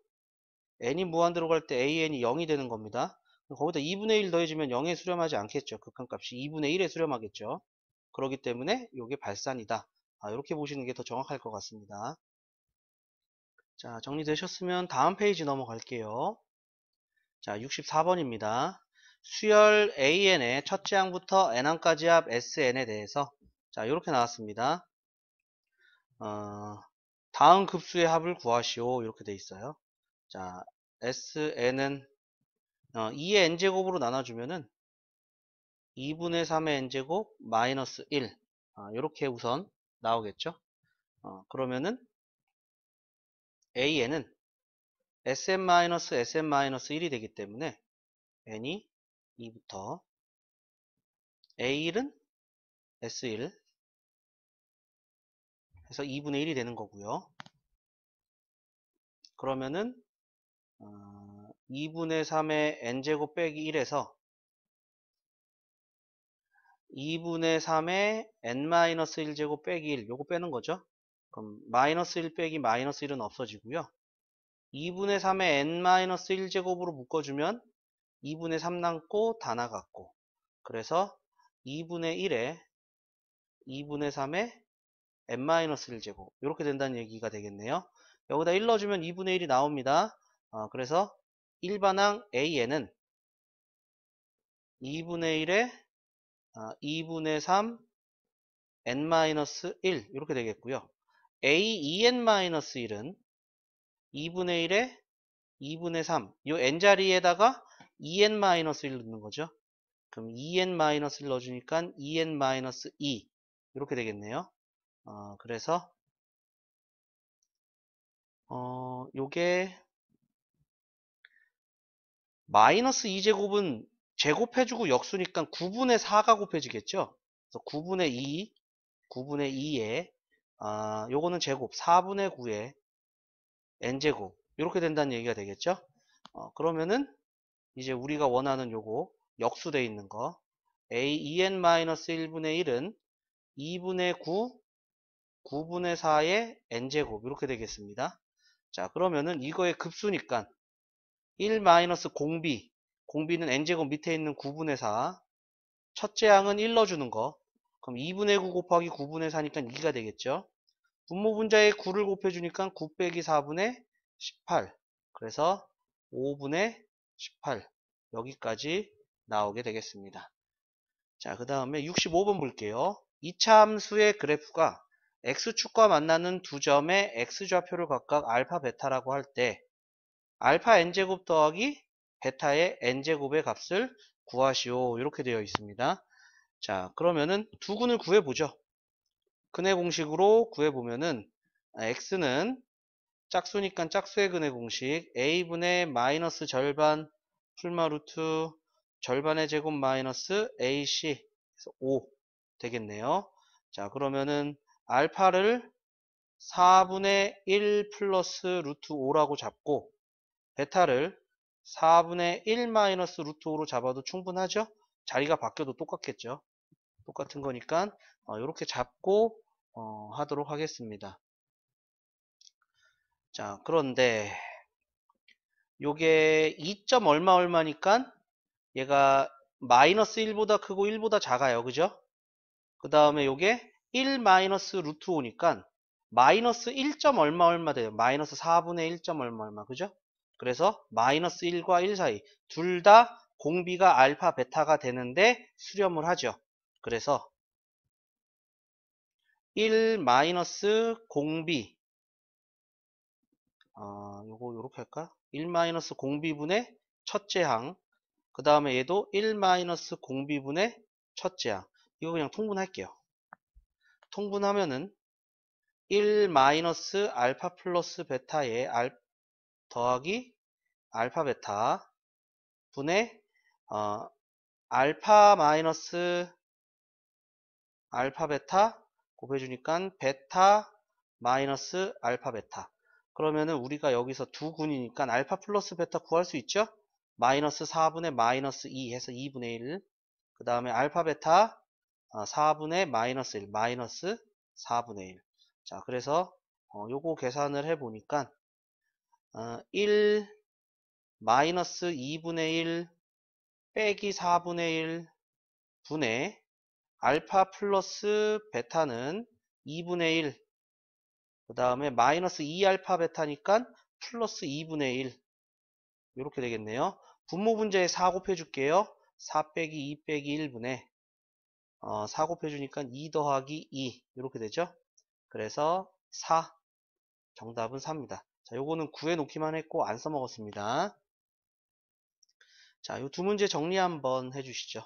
n이 무한대로 갈 때 an이 0이 되는 겁니다. 거기다 2분의 1 더해주면 0에 수렴하지 않겠죠. 극한값이 2분의 1에 수렴하겠죠. 그렇기 때문에 이게 발산이다. 이렇게 보시는 게 더 정확할 것 같습니다. 자, 정리되셨으면 다음 페이지 넘어갈게요. 자, 64번입니다. 수열 AN의 첫째 항부터 n항까지 합 SN에 대해서 자, 이렇게 나왔습니다. 다음 급수의 합을 구하시오. 이렇게 돼 있어요. 자, SN은 2의 n제곱으로 나눠주면은 2분의 3의 n제곱 마이너스 1 이렇게 우선 나오겠죠. 그러면은 AN은 SM-SM-1이 되기 때문에 n이 2부터 A1은 S1 해서 2분의 1이 되는 거고요. 그러면은 2분의 3의 n제곱 빼기 1에서 2분의 3의 n-1제곱 빼기 1 요거 빼는 거죠. 그럼 마이너스 1 빼기 마이너스 1은 없어지고요. 2분의 3의 n-1제곱으로 묶어주면 2분의 3 남고 다 나갔고 그래서 2분의 1에 2분의 3에 n-1제곱 이렇게 된다는 얘기가 되겠네요. 여기다 1 넣어주면 2분의 1이 나옵니다. 그래서 일반항 AN은 2분의 1에 2분의 3 n-1 이렇게 되겠고요. AEN-1은 2분의 1에 2분의 3 이 n자리에다가 EN-1 넣는 거죠. 그럼 EN-1 넣어주니까 EN-2 이렇게 되겠네요. 그래서 요게 마이너스 2제곱은 제곱해주고 역수니까 9분의 4가 곱해지겠죠. 그래서 9분의 2에 요거는 제곱 4분의 9에 n제곱 이렇게 된다는 얘기가 되겠죠. 그러면은 이제 우리가 원하는 요거 역수되어 있는 거 AEN-1분의 1은 2분의 9 9분의 4의 n제곱 이렇게 되겠습니다. 자, 그러면은 이거의 급수니까 1 마이너스 공비 공비는 n제곱 밑에 있는 9분의 4 첫째 항은 1 넣어주는 거 그럼 2분의 9 곱하기 9분의 4니까 2가 되겠죠. 분모분자에 9를 곱해주니까 9 빼기 4분의 18 그래서 5분의 18 여기까지 나오게 되겠습니다. 자, 그 다음에 65번 볼게요. 2차 함수의 그래프가 x축과 만나는 두 점의 x좌표를 각각 알파 베타라고 할 때 알파 n제곱 더하기 베타의 n제곱의 값을 구하시오 이렇게 되어 있습니다. 자, 그러면은 두 근을 구해보죠. 근의 공식으로 구해보면은 x는 짝수니까 짝수의 근의 공식 a분의 마이너스 절반 풀마 루트 절반의 제곱 마이너스 ac 그래서 5 되겠네요. 자, 그러면은 알파를 4분의 1 플러스 루트 5라고 잡고 베타를 4분의 1 마이너스 루트 5로 잡아도 충분하죠? 자리가 바뀌어도 똑같겠죠? 똑같은 거니까 이렇게 잡고 하도록 하겠습니다. 자, 그런데 요게 2점 얼마 얼마니까 얘가 마이너스 1보다 크고 1보다 작아요. 그죠? 그 다음에 요게 1 마이너스 루트 5니까 마이너스 1점 얼마 얼마 돼요. 마이너스 4분의 1점 얼마 얼마. 그죠? 그래서 마이너스 1과 1 사이 둘 다 공비가 알파 베타가 되는데 수렴을 하죠. 그래서 1 마이너스 공비 요거 요렇게 할까? 1 마이너스 공비분의 첫째 항 그 다음에 얘도 1 마이너스 공비분의 첫째 항 이거 그냥 통분할게요. 통분하면은 1 마이너스 알파 플러스 베타의 더하기 알파 베타 분의 알파 마이너스 알파 베타 곱해주니까 베타 마이너스 알파 베타 그러면은 우리가 여기서 두 군이니까 알파 플러스 베타 구할 수 있죠? 마이너스 4분의 마이너스 2 해서 2분의 1 그 다음에 알파 베타 4분의 마이너스 1 마이너스 4분의 1 자, 그래서 요거 계산을 해보니까 1 마이너스 2분의 1 빼기 4분의 1 분의 알파 플러스 베타는 2분의 1 그 다음에 마이너스 2알파 베타니까 플러스 2분의 1 이렇게 되겠네요. 분모분자에 4 곱해줄게요. 4 빼기 2 빼기 1분의 4 곱해주니까 2 더하기 2 이렇게 되죠. 그래서 4 정답은 4입니다. 자, 요거는 구해놓기만 했고 안 써먹었습니다. 자, 요 두 문제 정리 한번 해주시죠.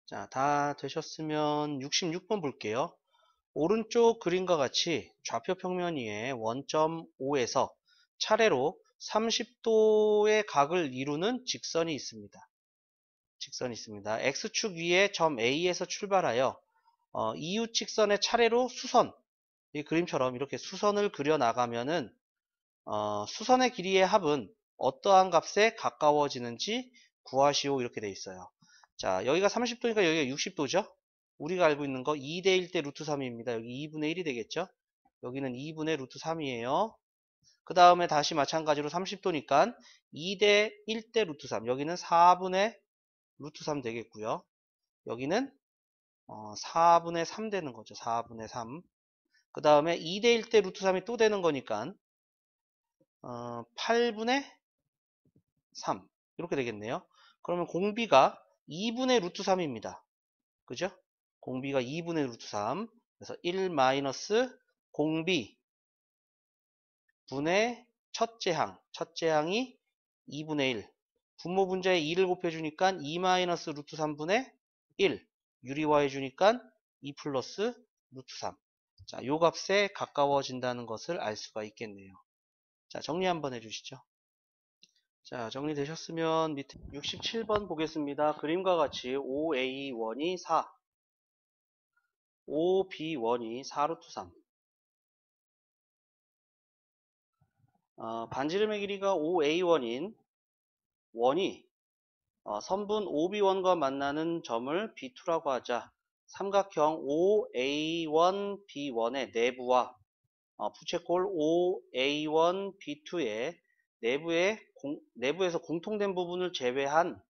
자, 다 되셨으면 66번 볼게요. 오른쪽 그림과 같이 좌표 평면 위에 원점 O에서 차례로 30도의 각을 이루는 직선이 있습니다. 직선이 있습니다. X축 위에 점 A에서 출발하여 이웃 직선의 차례로 수선, 이 그림처럼 이렇게 수선을 그려 나가면은 수선의 길이의 합은 어떠한 값에 가까워지는지 구하시오 이렇게 돼 있어요. 자, 여기가 30도니까 여기가 60도죠? 우리가 알고 있는 거 2대 1대 루트 3입니다. 여기 2분의 1이 되겠죠? 여기는 2분의 루트 3이에요. 그 다음에 다시 마찬가지로 30도니까 2대 1대 루트 3. 여기는 4분의 루트 3 되겠고요. 여기는 4분의 3 되는 거죠. 4분의 3. 그 다음에 2대 1 때 루트 3이 또 되는 거니까 8분의 3 이렇게 되겠네요. 그러면 공비가 2분의 루트 3입니다. 그죠? 공비가 2분의 루트 3. 그래서 1 마이너스 공비 분의 첫째 항. 첫째 항이 2분의 1. 분모 분자에 2를 곱해주니까 2 마이너스 루트 3분의 1. 유리화해주니까 2 플러스 루트 3. 자, 요 값에 가까워진다는 것을 알 수가 있겠네요. 자, 정리 한번 해주시죠. 자, 정리되셨으면 밑에 67번 보겠습니다. 그림과 같이 5A1이 4, 5B1이 4루트 3. 반지름의 길이가 5A1인 원이 선분 OB1과 만나는 점을 B2라고 하자. 삼각형 OA1B1의 내부와 부채꼴 OA1B2의 내부에서 공통된 부분을 제외한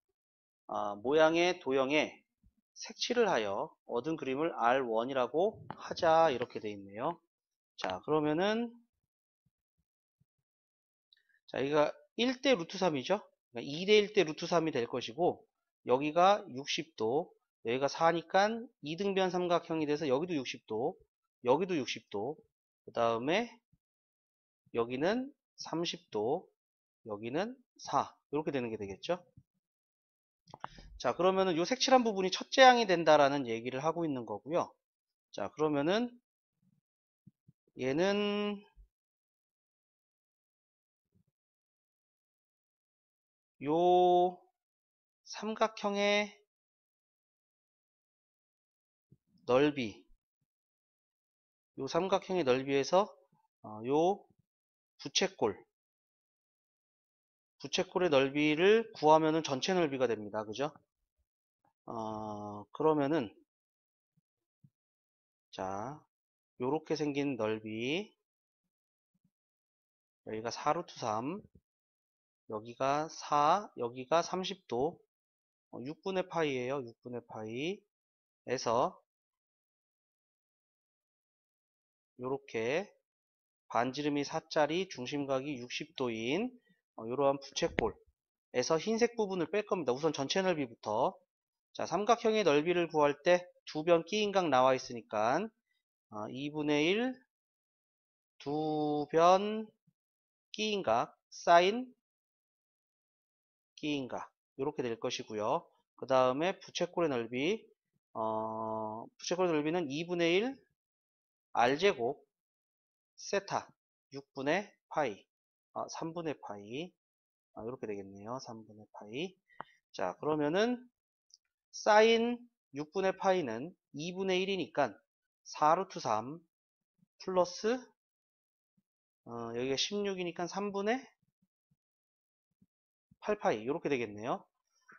모양의 도형에 색칠을 하여 얻은 그림을 R1이라고 하자. 이렇게 되어 있네요. 자, 그러면은 자, 여기가 1대 루트 3이죠. 그러니까 2대 1대 루트 3이 될 것이고, 여기가 60도, 여기가 4니까 2등변 삼각형이 돼서 여기도 60도, 여기도 60도, 그 다음에 여기는 30도, 여기는 4. 이렇게 되는 게 되겠죠. 자, 그러면은 요 색칠한 부분이 첫째 항이 된다라는 얘기를 하고 있는 거고요. 자, 그러면은 얘는 요 삼각형의 넓이, 요 삼각형의 넓이에서 요 부채꼴의 넓이를 구하면은 전체 넓이가 됩니다. 그죠? 그러면은 자, 요렇게 생긴 넓이, 여기가 4루트 3, 여기가 4, 여기가 30도, 6분의 파이예요. 6분의 파이에서 요렇게 반지름이 4짜리 중심각이 60도인 이러한 부채꼴에서 흰색 부분을 뺄 겁니다. 우선 전체 넓이부터. 자, 삼각형의 넓이를 구할 때 두 변 끼인 각 나와 있으니까 2분의 1 두 변 끼인 각 사인 끼인 각 이렇게 될 것이고요. 그 다음에 부채꼴의 넓이는 2분의 1 r제곱 세타 6분의 파이 3분의 파이 이렇게 되겠네요. 3분의 파이. 자, 그러면은 사인 6분의 파이는 2분의 1이니까 4루트 3 플러스 여기가 16이니까 3분의 8파이 이렇게 되겠네요.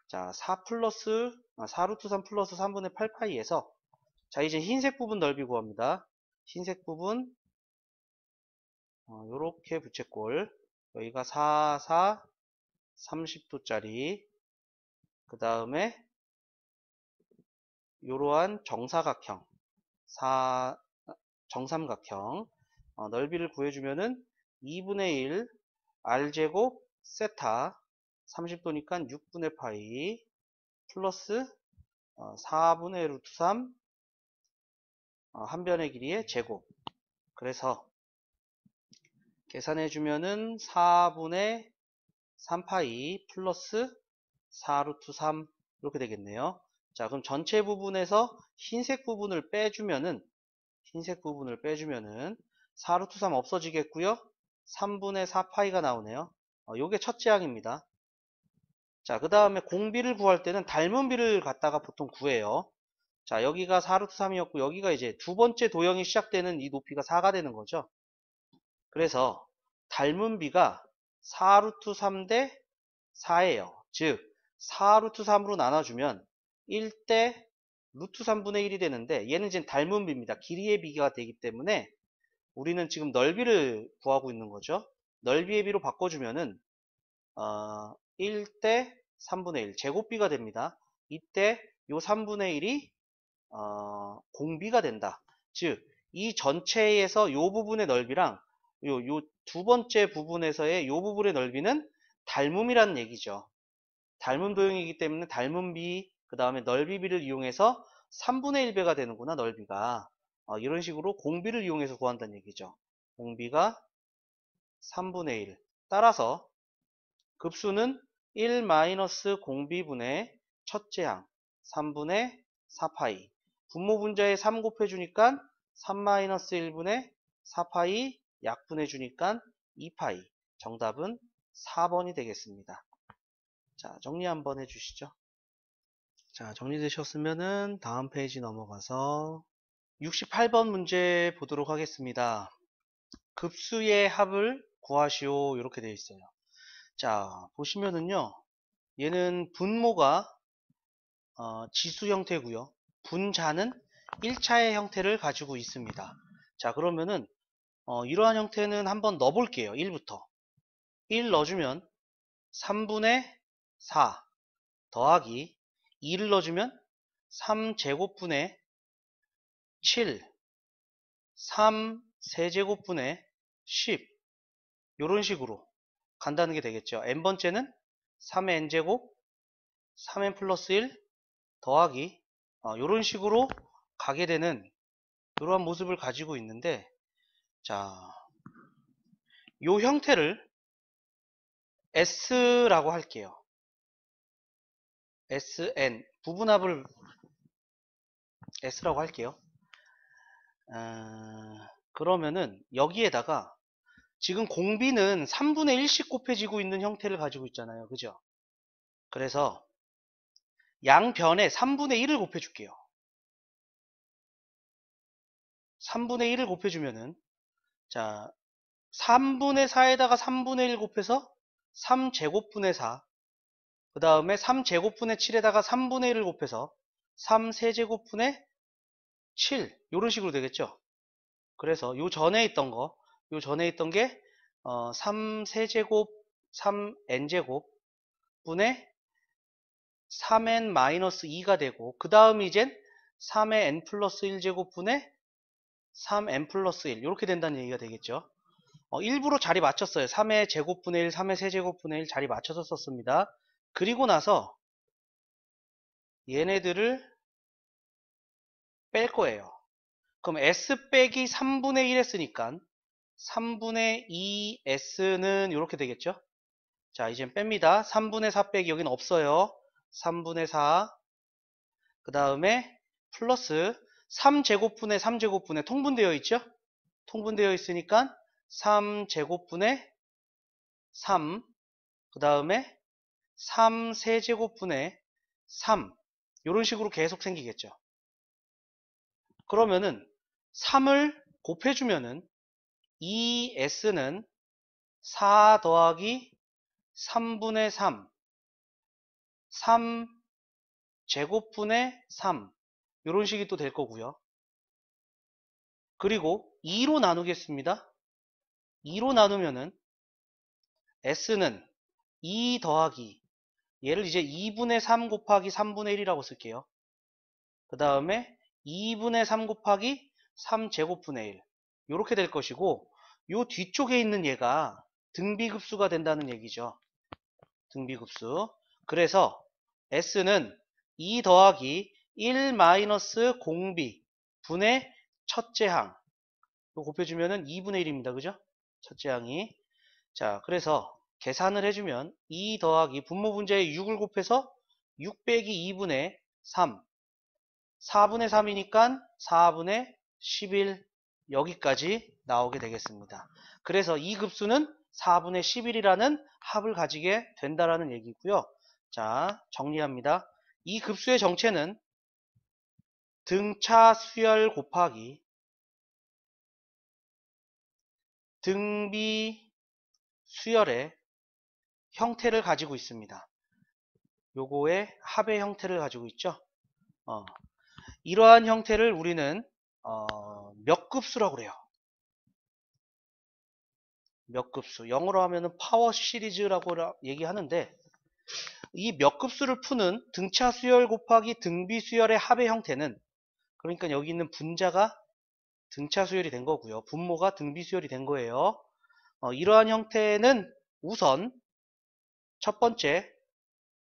자, 4루트 3 플러스 3분의 8파이에서 자, 이제 흰색 부분 넓이 구합니다. 흰색 부분 요렇게 부채꼴 여기가 4, 4, 30도짜리 그 다음에 이러한 정사각형 정삼각형 넓이를 구해주면은 2분의 1 r제곱 세타 30도니까 6분의 파이 플러스 4분의 루트 3 한 변의 길이의 제곱. 그래서 계산해주면은 4분의 3파이 플러스 4루트 3 이렇게 되겠네요. 자, 그럼 전체 부분에서 흰색 부분을 빼주면은 4루트 3 없어지겠고요. 3분의 4파이가 나오네요. 요게 첫째 항입니다. 자, 그 다음에 공비를 구할 때는 닮은 비를 갖다가 보통 구해요. 자, 여기가 4루트 3이었고 여기가 이제 두 번째 도형이 시작되는 이 높이가 4가 되는 거죠. 그래서 닮은 비가 4루트 3 대 4예요. 즉 4루트 3으로 나눠주면 1대 루트 3분의 1이 되는데 얘는 이제 닮은 비입니다. 길이의 비가 되기 때문에 우리는 지금 넓이를 구하고 있는 거죠. 넓이의 비로 바꿔주면은 1대 3분의 1 제곱비가 됩니다. 이때 요 3분의 1이 공비가 된다. 즉, 이 전체에서 요 부분의 넓이랑 요 두 번째 부분에서의 요 부분의 넓이는 닮음이라는 얘기죠. 닮음 도형이기 때문에 닮음비, 그 다음에 넓이비를 이용해서 3분의 1배가 되는구나, 넓이가. 이런 식으로 공비를 이용해서 구한다는 얘기죠. 공비가 3분의 1. 따라서 급수는 1 공비분의 첫째 항 3분의 4파이. 분모 분자에 3 곱해주니까 3 1분의 4파이 약분해주니까 2파이. 정답은 4번이 되겠습니다. 자, 정리 한번 해주시죠. 자, 정리되셨으면은 다음 페이지 넘어가서 68번 문제 보도록 하겠습니다. 급수의 합을 구하시오. 이렇게 되어 있어요. 자, 보시면은요. 얘는 분모가 지수 형태고요. 분자는 1차의 형태를 가지고 있습니다. 자, 그러면은 이러한 형태는 한번 넣어볼게요. 1부터. 1 넣어주면 3분의 4 더하기 2를 넣어주면 3제곱분의 7 3 세제곱분의 10 이런 식으로 간다는 게 되겠죠. n번째는 3의 n제곱 3n 플러스 1 더하기 이런 식으로 가게 되는 이러한 모습을 가지고 있는데, 자, 요 형태를 S라고 할게요. SN 부분합을 S라고 할게요. 그러면은 여기에다가 지금 공비는 3분의 1씩 곱해지고 있는 형태를 가지고 있잖아요. 그죠? 그래서 양변에 3분의 1을 곱해줄게요. 3분의 1을 곱해주면은, 자, 3분의 4에다가 3분의 1 곱해서 3제곱분의 4, 그 다음에 3제곱분의 7에다가 3분의 1을 곱해서 3세제곱분의 7 이런 식으로 되겠죠. 그래서 요 전에 있던 게 3세제곱 3n제곱 분의 3n-2가 되고, 그 다음 이젠 3의 n 플러스 1제곱 분의 3n 플러스 1 이렇게 된다는 얘기가 되겠죠. 일부러 자리 맞췄어요. 3의 제곱분의 1, 3의 세제곱분의 1 자리 맞춰서 썼습니다. 그리고 나서 얘네들을 뺄 거예요. 그럼 S 빼기 3분의 1 했으니까 3분의 2S는 이렇게 되겠죠. 자, 이젠 뺍니다. 3분의 4 빼기 여기는 없어요. 3분의 4, 그 다음에 플러스 3제곱분의 3제곱분의 통분되어 있죠. 통분되어 있으니까 3제곱분의 3, 그 다음에 3세제곱분의 3 이런 식으로 계속 생기겠죠. 그러면은 3을 곱해주면은 2S는 4 더하기 3분의 3 3제곱분의 3 이런 식이 또 될 거고요. 그리고 2로 나누겠습니다. 2로 나누면은 S는 2 더하기, 얘를 이제 2분의 3 곱하기 3분의 1이라고 쓸게요. 그 다음에 2분의 3 곱하기 3제곱분의 1 이렇게 될 것이고, 요 뒤쪽에 있는 얘가 등비급수가 된다는 얘기죠. 등비급수. 그래서 S는 2 더하기 1 마이너스 공비 분의 첫째 항, 이거 곱해주면은 2분의 1입니다. 그죠? 첫째 항이. 자, 그래서 계산을 해주면 2 더하기 분모 분자에 6을 곱해서 6 빼기 2분의 3 4분의 3이니까 4분의 11 여기까지 나오게 되겠습니다. 그래서 이 급수는 4분의 11이라는 합을 가지게 된다라는 얘기고요. 자, 정리합니다. 이 급수의 정체는 등차 수열 곱하기 등비 수열의 형태를 가지고 있습니다. 요거의 합의 형태를 가지고 있죠. 이러한 형태를 우리는 몇 급수라고 그래요. 몇 급수. 영어로 하면은 파워 시리즈라고 얘기하는데, 이 몇 급수를 푸는 등차 수열 곱하기 등비 수열의 합의 형태는, 그러니까 여기 있는 분자가 등차 수열이 된 거고요. 분모가 등비 수열이 된 거예요. 이러한 형태는 우선 첫 번째,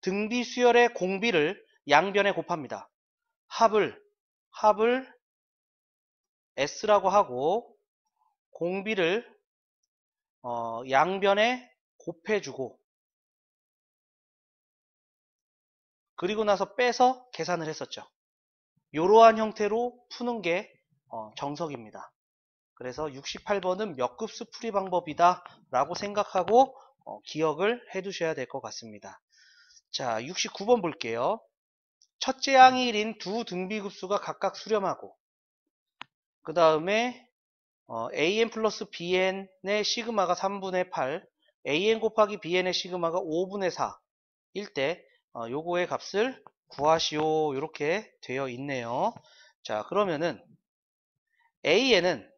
등비 수열의 공비를 양변에 곱합니다. 합을 S라고 하고 공비를 양변에 곱해주고, 그리고 나서 빼서 계산을 했었죠. 이러한 형태로 푸는 게 정석입니다. 그래서 68번은 몇 급수 풀이 방법이다 라고 생각하고 기억을 해 두셔야 될 것 같습니다. 자, 69번 볼게요. 첫째 항이 1인 두 등비급수가 각각 수렴하고, 그 다음에 an 플러스 bn의 시그마가 3분의 8, an 곱하기 bn의 시그마가 5분의 4일 때 요거의 값을 구하시오, 이렇게 되어 있네요. 자, 그러면은 an은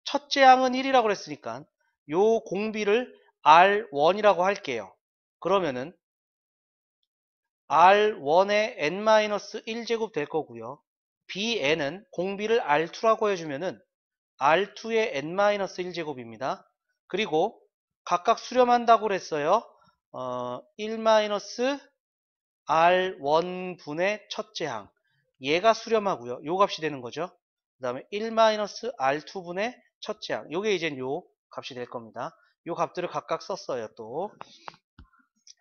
첫째 항은 1이라고 그랬으니까 요 공비를 R1이라고 할게요. 그러면은 R1의 n-1제곱 될 거고요. Bn은 공비를 R2라고 해주면은 R2의 n-1제곱입니다. 그리고 각각 수렴한다고 그랬어요. 1-R1분의 첫째 항. 얘가 수렴하고요. 요 값이 되는 거죠. 그 다음에 1-R2분의 첫째 항. 요게 이제 요 값이 될 겁니다. 요 값들을 각각 썼어요, 또.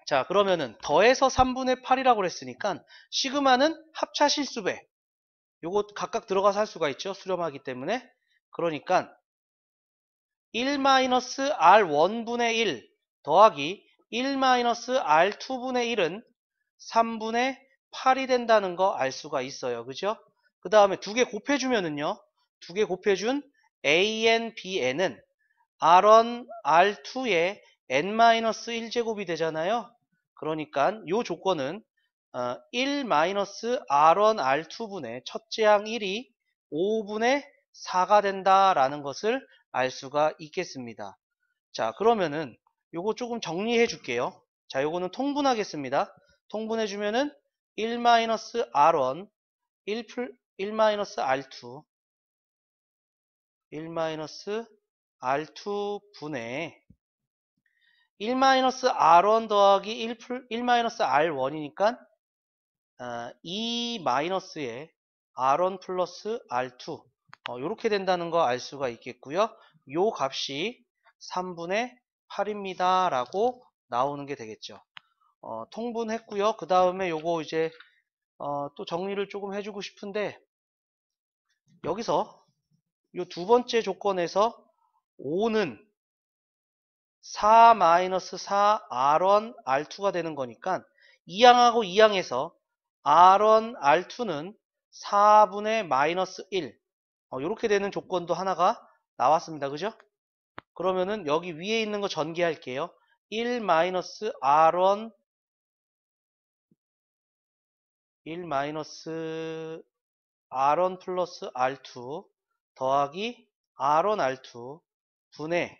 자, 그러면은 더해서 3분의 8이라고 그랬으니까 시그마는 합차 실수배. 요거 각각 들어가서 할 수가 있죠. 수렴하기 때문에. 그러니까 1-R1분의 1 더하기 1-R2분의 1은 3분의 8이 된다는 거 알 수가 있어요. 그죠? 그 다음에 두 개 곱해주면은요. 두 개 곱해준 AN, BN은 R1, R2의 n-1제곱이 되잖아요. 그러니까 요 조건은 1-R1, R2분의 첫째 항 1이 5분의 4가 된다라는 것을 알 수가 있겠습니다. 자, 그러면은 요거 조금 정리해 줄게요. 자, 요거는 통분하겠습니다. 통분해 주면은 1-R1, 1-R2, 1-R2분의 1-R1 더하기 1-R1이니까 2 마이너스의 R1 플러스 R2 이렇게 된다는 거 알 수가 있겠고요. 요 값이 3분의 8입니다 라고 나오는 게 되겠죠. 통분했고요. 그 다음에 요거 이제 또 정리를 조금 해주고 싶은데, 여기서 요 두 번째 조건에서 5는 4-4 R1 R2가 되는 거니까 2항하고 2항에서 R1 R2는 4분의 마이너스 1 이렇게 되는 조건도 하나가 나왔습니다. 그죠? 그러면은 여기 위에 있는 거 전개할게요. 1 마이너스 R1 플러스 R2 더하기 R1 R2 분의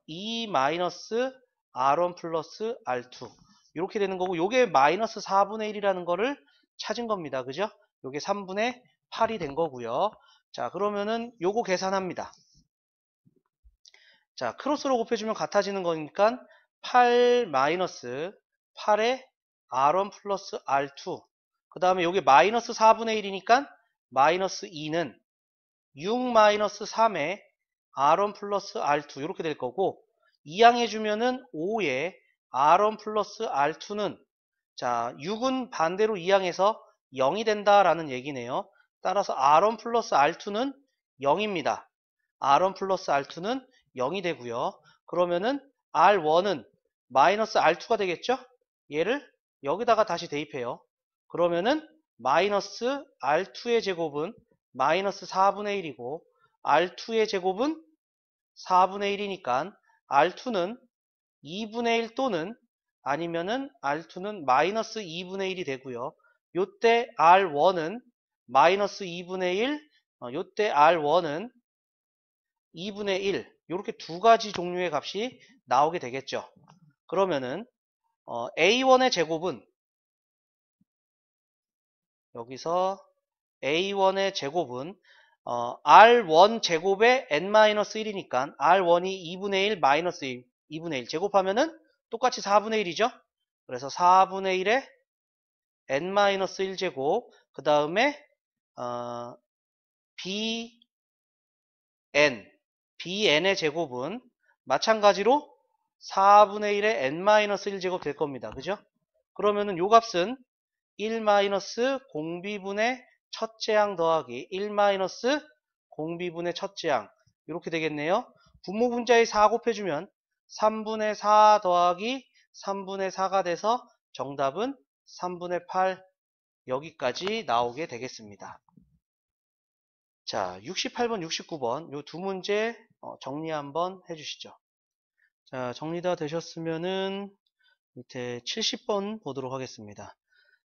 2 마이너스 R1 플러스 R2 이렇게 되는 거고, 요게 마이너스 4분의 1이라는 거를 찾은 겁니다. 그죠? 요게 3분의 8이 된 거고요. 자, 그러면은 요거 계산합니다. 자, 크로스로 곱해주면 같아지는 거니까 8 마이너스 8에 R1 플러스 R2 그 다음에 요게 마이너스 4분의 1이니까 마이너스 2는 6 마이너스 3에 R1 플러스 R2 이렇게 될 거고, 2항 해주면은 5에 R1 플러스 R2는, 자, 6은 반대로 2항에서 0이 된다라는 얘기네요. 따라서 R1 플러스 R2는 0입니다. R1 플러스 R2는 0이 되고요. 그러면은 R1은 마이너스 R2가 되겠죠? 얘를 여기다가 다시 대입해요. 그러면은 마이너스 R2의 제곱은 마이너스 4분의 1이고 R2의 제곱은 4분의 1이니까 R2는 2분의 1 또는 아니면은 R2는 마이너스 2분의 1이 되고요. 요때 R1은 마이너스 2분의 1, 요때 R1은 2분의 1 이렇게 두 가지 종류의 값이 나오게 되겠죠. 그러면은 A1의 제곱은 여기서 A1의 제곱은 R1 제곱에 N-1이니까 R1이 2분의 1 마이너스 1, 2분의 1 제곱하면은 똑같이 4분의 1이죠. 그래서 4분의 1에 N-1 제곱, 그 다음에 Bn의 제곱은 마찬가지로 4분의 1에 N-1 제곱 될 겁니다. 그죠? 그러면은 요 값은 1 마이너스 공비분의 첫째 항 더하기 1 마이너스 공비분의 첫째 항 이렇게 되겠네요. 분모 분자에 4 곱해주면 3분의 4 더하기 3분의 4가 돼서 정답은 3분의 8 여기까지 나오게 되겠습니다. 자, 68번, 69번 요 두 문제 정리 한번 해주시죠. 자, 정리 다 되셨으면은 밑에 70번 보도록 하겠습니다.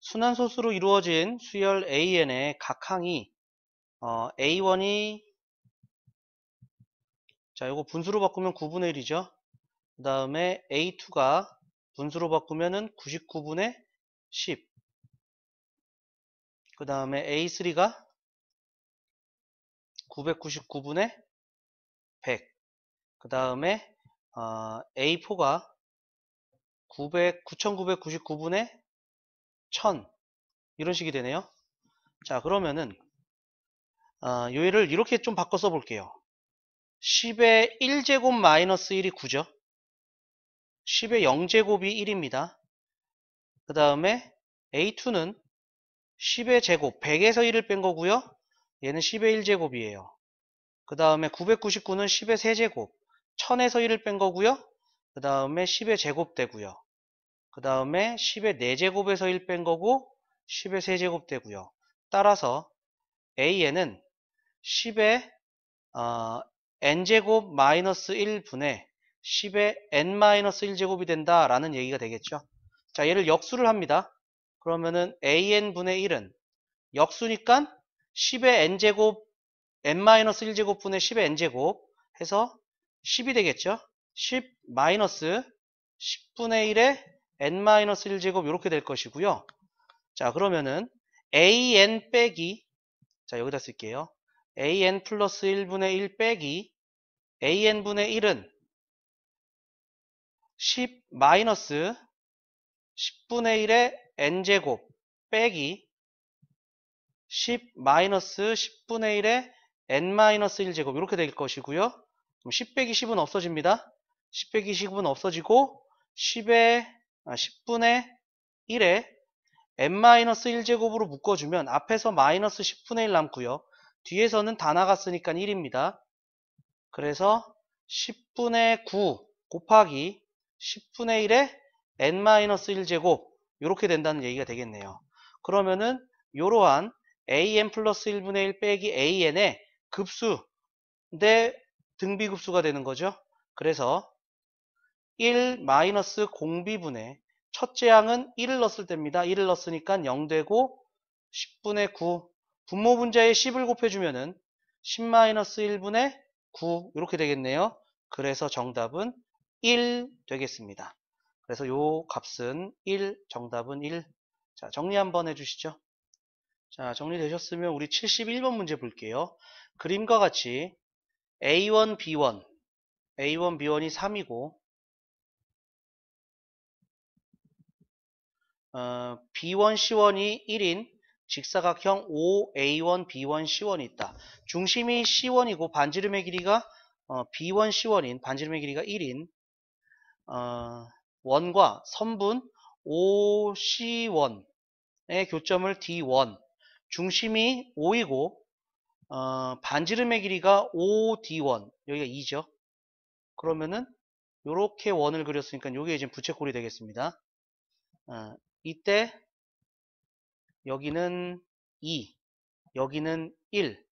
순환소수로 이루어진 수열 AN의 각 항이 A1이 자 요거 분수로 바꾸면 9분의 1이죠. 그 다음에 A2가 분수로 바꾸면은 99분의 10. 그 다음에 A3가 999분의 100. 그 다음에 A4가 9999분의 1000. 이런 식이 되네요. 자, 그러면은 얘를 이렇게 좀 바꿔 써볼게요. 10의 1제곱 마이너스 1이 9죠. 10의 0제곱이 1입니다. 그 다음에 A2는 10의 제곱, 100에서 1을 뺀 거고요. 얘는 10의 1제곱이에요. 그 다음에 999는 10의 세제곱, 1000에서 1을 뺀 거고요. 그 다음에 10의 제곱 되고요. 그 다음에 10의 4제곱에서 1 뺀 거고 10의 세제곱 되고요. 따라서 AN은 10의 n제곱 마이너스 1분의 10의 n-1제곱이 된다라는 얘기가 되겠죠. 자, 얘를 역수를 합니다. 그러면은 an분의 1은 역수니까 10의 n제곱 n-1제곱분의 10의 n제곱 해서 10이 되겠죠. 10 마이너스 10분의 1의 n-1제곱 이렇게 될 것이고요. 자, 그러면은 an 빼기 자, 여기다 쓸게요. an 플러스 1분의 1 빼기 an분의 1은 10 마이너스 10분의 1의 n제곱 빼기 10 마이너스 10분의 1의 n-1제곱 이렇게 될 것이고요. 그럼 10 빼기 10은 없어집니다. 10 빼기 10은 없어지고 10분의 1에 n-1제곱으로 묶어주면 앞에서 마이너스 10분의 1 남고요. 뒤에서는 다 나갔으니까 1입니다. 그래서 10분의 9 곱하기 10분의 1에 n-1제곱 이렇게 된다는 얘기가 되겠네요. 그러면은 이러한 an 플러스 1분의 1 빼기 an의 급수 대 등비급수가 되는 거죠. 그래서 1 마이너스 공비분의 첫째 항은 1을 넣었을 때입니다. 1을 넣었으니까 0 되고 10분의 9 분모 분자에 10을 곱해주면은 10 마이너스 1분의 9 이렇게 되겠네요. 그래서 정답은 1 되겠습니다. 그래서 요 값은 1, 정답은 1. 자, 정리 한번 해주시죠. 자, 정리되셨으면 우리 71번 문제 볼게요. 그림과 같이 A1, B1, A1, B1이 3이고 B1, C1이 1인 직사각형 OA1, B1, C1이 있다. 중심이 C1이고 반지름의 길이가 B1, C1인 반지름의 길이가 1인 원과 선분 OC1의 교점을 D1 중심이 5이고 반지름의 길이가 OD1 여기가 2죠. 그러면은 이렇게 원을 그렸으니까 이게 이제 부채꼴이 되겠습니다. 이때 여기는 2, 여기는 1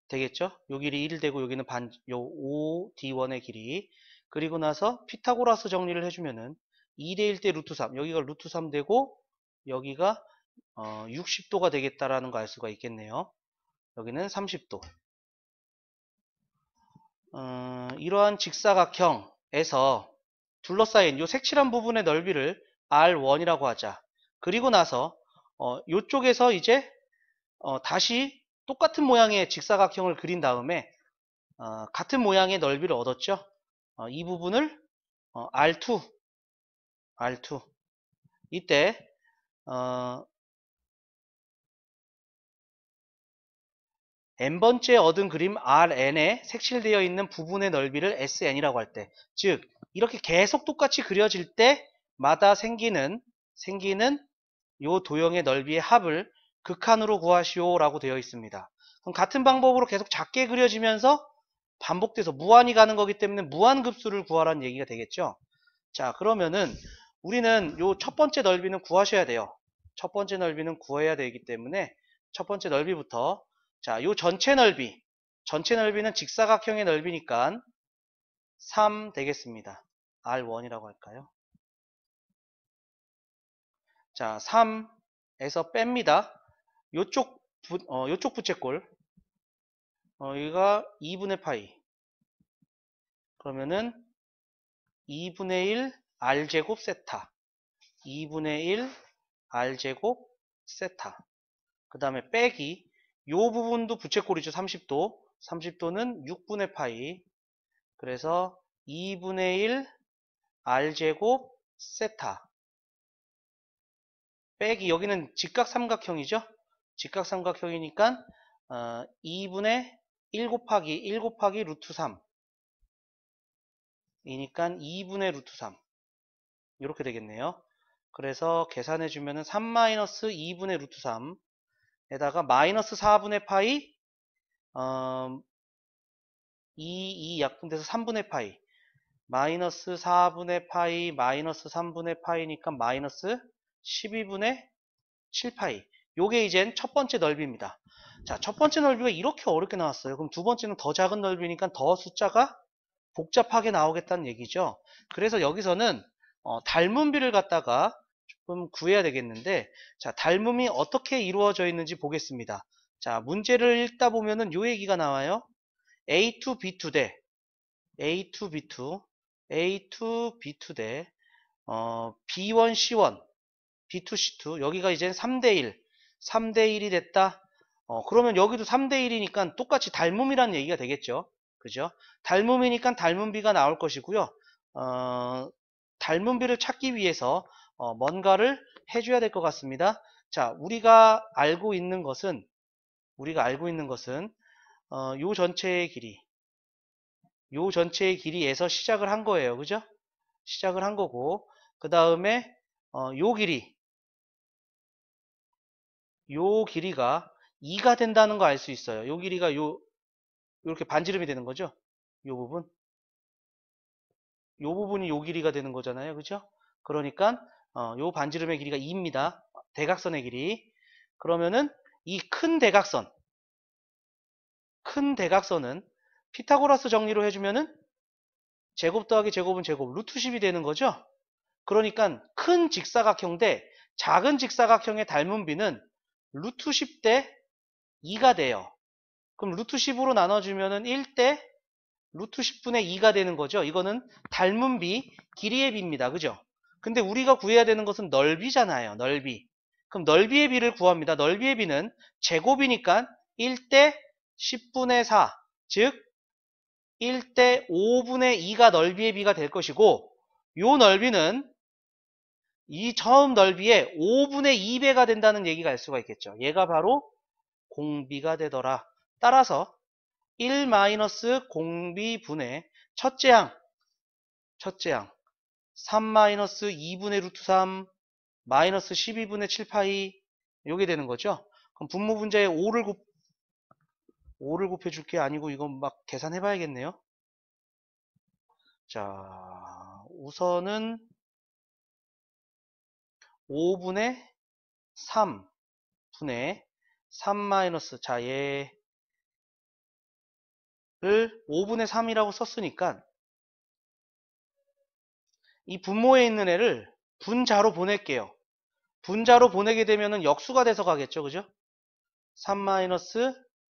되겠죠? 요 길이 1 되고 여기는 요 5D1의 길이. 그리고 나서 피타고라스 정리를 해주면은 2대 1대 루트 3, 여기가 루트 3 되고 여기가 60도가 되겠다라는 거 알 수가 있겠네요. 여기는 30도. 이러한 직사각형에서 둘러싸인 요 색칠한 부분의 넓이를 R1이라고 하자. 그리고 나서 요쪽에서 이제 다시 똑같은 모양의 직사각형을 그린 다음에 같은 모양의 넓이를 얻었죠. 이 부분을 R2 이때 n번째 얻은 그림 Rn에 색칠되어 있는 부분의 넓이를 Sn이라고 할 때, 즉 이렇게 계속 똑같이 그려질 때마다 생기는 요 도형의 넓이의 합을 극한으로 구하시오 라고 되어 있습니다. 그럼 같은 방법으로 계속 작게 그려지면서 반복돼서 무한히 가는 거기 때문에 무한급수를 구하라는 얘기가 되겠죠. 자, 그러면은 우리는 요 첫 번째 넓이는 구하셔야 돼요. 첫 번째 넓이는 구해야 되기 때문에 첫 번째 넓이부터, 자, 요 전체 넓이는 직사각형의 넓이니까 3 되겠습니다. R1이라고 할까요? 자, 3에서 뺍니다. 요쪽 부채꼴, 여기가 2분의 파이. 그러면은 2분의 1 R제곱 세타. 2분의 1 R제곱 세타. 그 다음에 빼기, 요 부분도 부채꼴이죠. 30도. 30도는 6분의 파이. 그래서 2분의 1 R제곱 세타. 빼기, 여기는 직각삼각형이죠. 직각삼각형이니까 2분의 1 곱하기 루트 3 이니까 2분의 루트 3 이렇게 되겠네요. 그래서 계산해 주면은 3-2분의 루트 3 에다가 마이너스 4분의 파이 2 약분돼서 3분의 파이 마이너스 4분의 파이 마이너스 3분의 파이니까 마이너스 12분의 7파이. 요게 이젠 첫 번째 넓이입니다. 자, 첫 번째 넓이가 이렇게 어렵게 나왔어요. 그럼 두 번째는 더 작은 넓이니까 더 숫자가 복잡하게 나오겠다는 얘기죠. 그래서 여기서는 닮음비를 갖다가 조금 구해야 되겠는데, 자, 닮음이 어떻게 이루어져 있는지 보겠습니다. 자, 문제를 읽다 보면은 요 얘기가 나와요. A2, B2 대 A2, B2, A2, B2 대 B1, C1, B2, C2. 여기가 이제 3대1, 3대1이 됐다. 그러면 여기도 3대1이니까 똑같이 닮음이라는 얘기가 되겠죠. 그죠? 닮음이니까 닮음비가 나올 것이고요. 닮음비를 찾기 위해서 뭔가를 해줘야 될 것 같습니다. 자, 우리가 알고 있는 것은 요 전체의 길이에서 시작을 한 거예요. 그죠? 시작을 한 거고, 그 다음에 요 길이가 2가 된다는 거 알 수 있어요. 요 길이가 요렇게 반지름이 되는 거죠. 요 부분이 요 길이가 되는 거잖아요. 그죠? 그러니까 요 반지름의 길이가 2입니다. 대각선의 길이. 그러면은 이 큰 대각선은 피타고라스 정리로 해주면은 제곱 더하기 제곱은 제곱 루트 10이 되는 거죠. 그러니까 큰 직사각형 대 작은 직사각형의 닮음비는 루트 10 대 2가 돼요. 그럼 루트 10으로 나눠주면은 1 대 루트 10분의 2가 되는 거죠. 이거는 닮음비, 길이의 비입니다. 그죠? 근데 우리가 구해야 되는 것은 넓이잖아요. 넓이. 그럼 넓이의 비를 구합니다. 넓이의 비는 제곱이니까 1 대 10분의 4, 즉 1 대 5분의 2가 넓이의 비가 될 것이고, 요 넓이는 이 처음 넓이의 5분의 2배가 된다는 얘기가 알 수가 있겠죠. 얘가 바로 공비가 되더라. 따라서 1-공비분의 첫째 항 3-2분의 루트 3 마이너스 12분의 7파이 요게 되는 거죠. 그럼 분모 분자에 5를 곱해줄 게 아니고 이건 막 계산해 봐야겠네요. 자, 우선은 5분의 3분의 3 마이너스, 자, 얘를 5분의 3이라고 썼으니까 이 분모에 있는 애를 분자로 보낼게요. 분자로 보내게 되면은 역수가 돼서 가겠죠. 그죠? 3 마이너스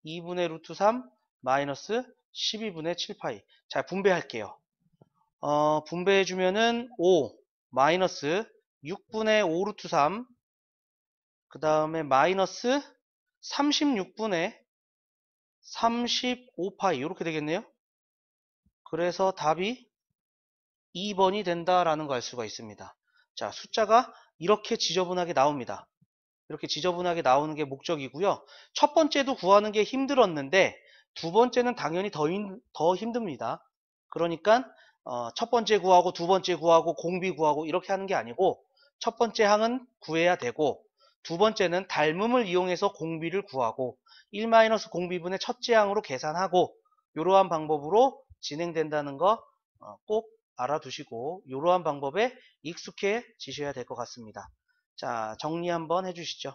2분의 루트 3 마이너스 12분의 7파이. 자, 분배할게요. 분배해주면은 5 마이너스 6분의 5 루트 3, 그 다음에 마이너스 36분의 35파이 이렇게 되겠네요. 그래서 답이 2번이 된다라는 거 알 수가 있습니다. 자, 숫자가 이렇게 지저분하게 나옵니다. 이렇게 지저분하게 나오는 게 목적이고요. 첫 번째도 구하는 게 힘들었는데 두 번째는 당연히 더 힘듭니다. 그러니까 첫 번째 구하고 두 번째 구하고 공비 구하고 이렇게 하는 게 아니고 첫 번째 항은 구해야 되고 두 번째는 닮음을 이용해서 공비를 구하고 1-공비분의 첫째 항으로 계산하고 이러한 방법으로 진행된다는 거 꼭 알아두시고 이러한 방법에 익숙해지셔야 될 것 같습니다. 자, 정리 한번 해주시죠.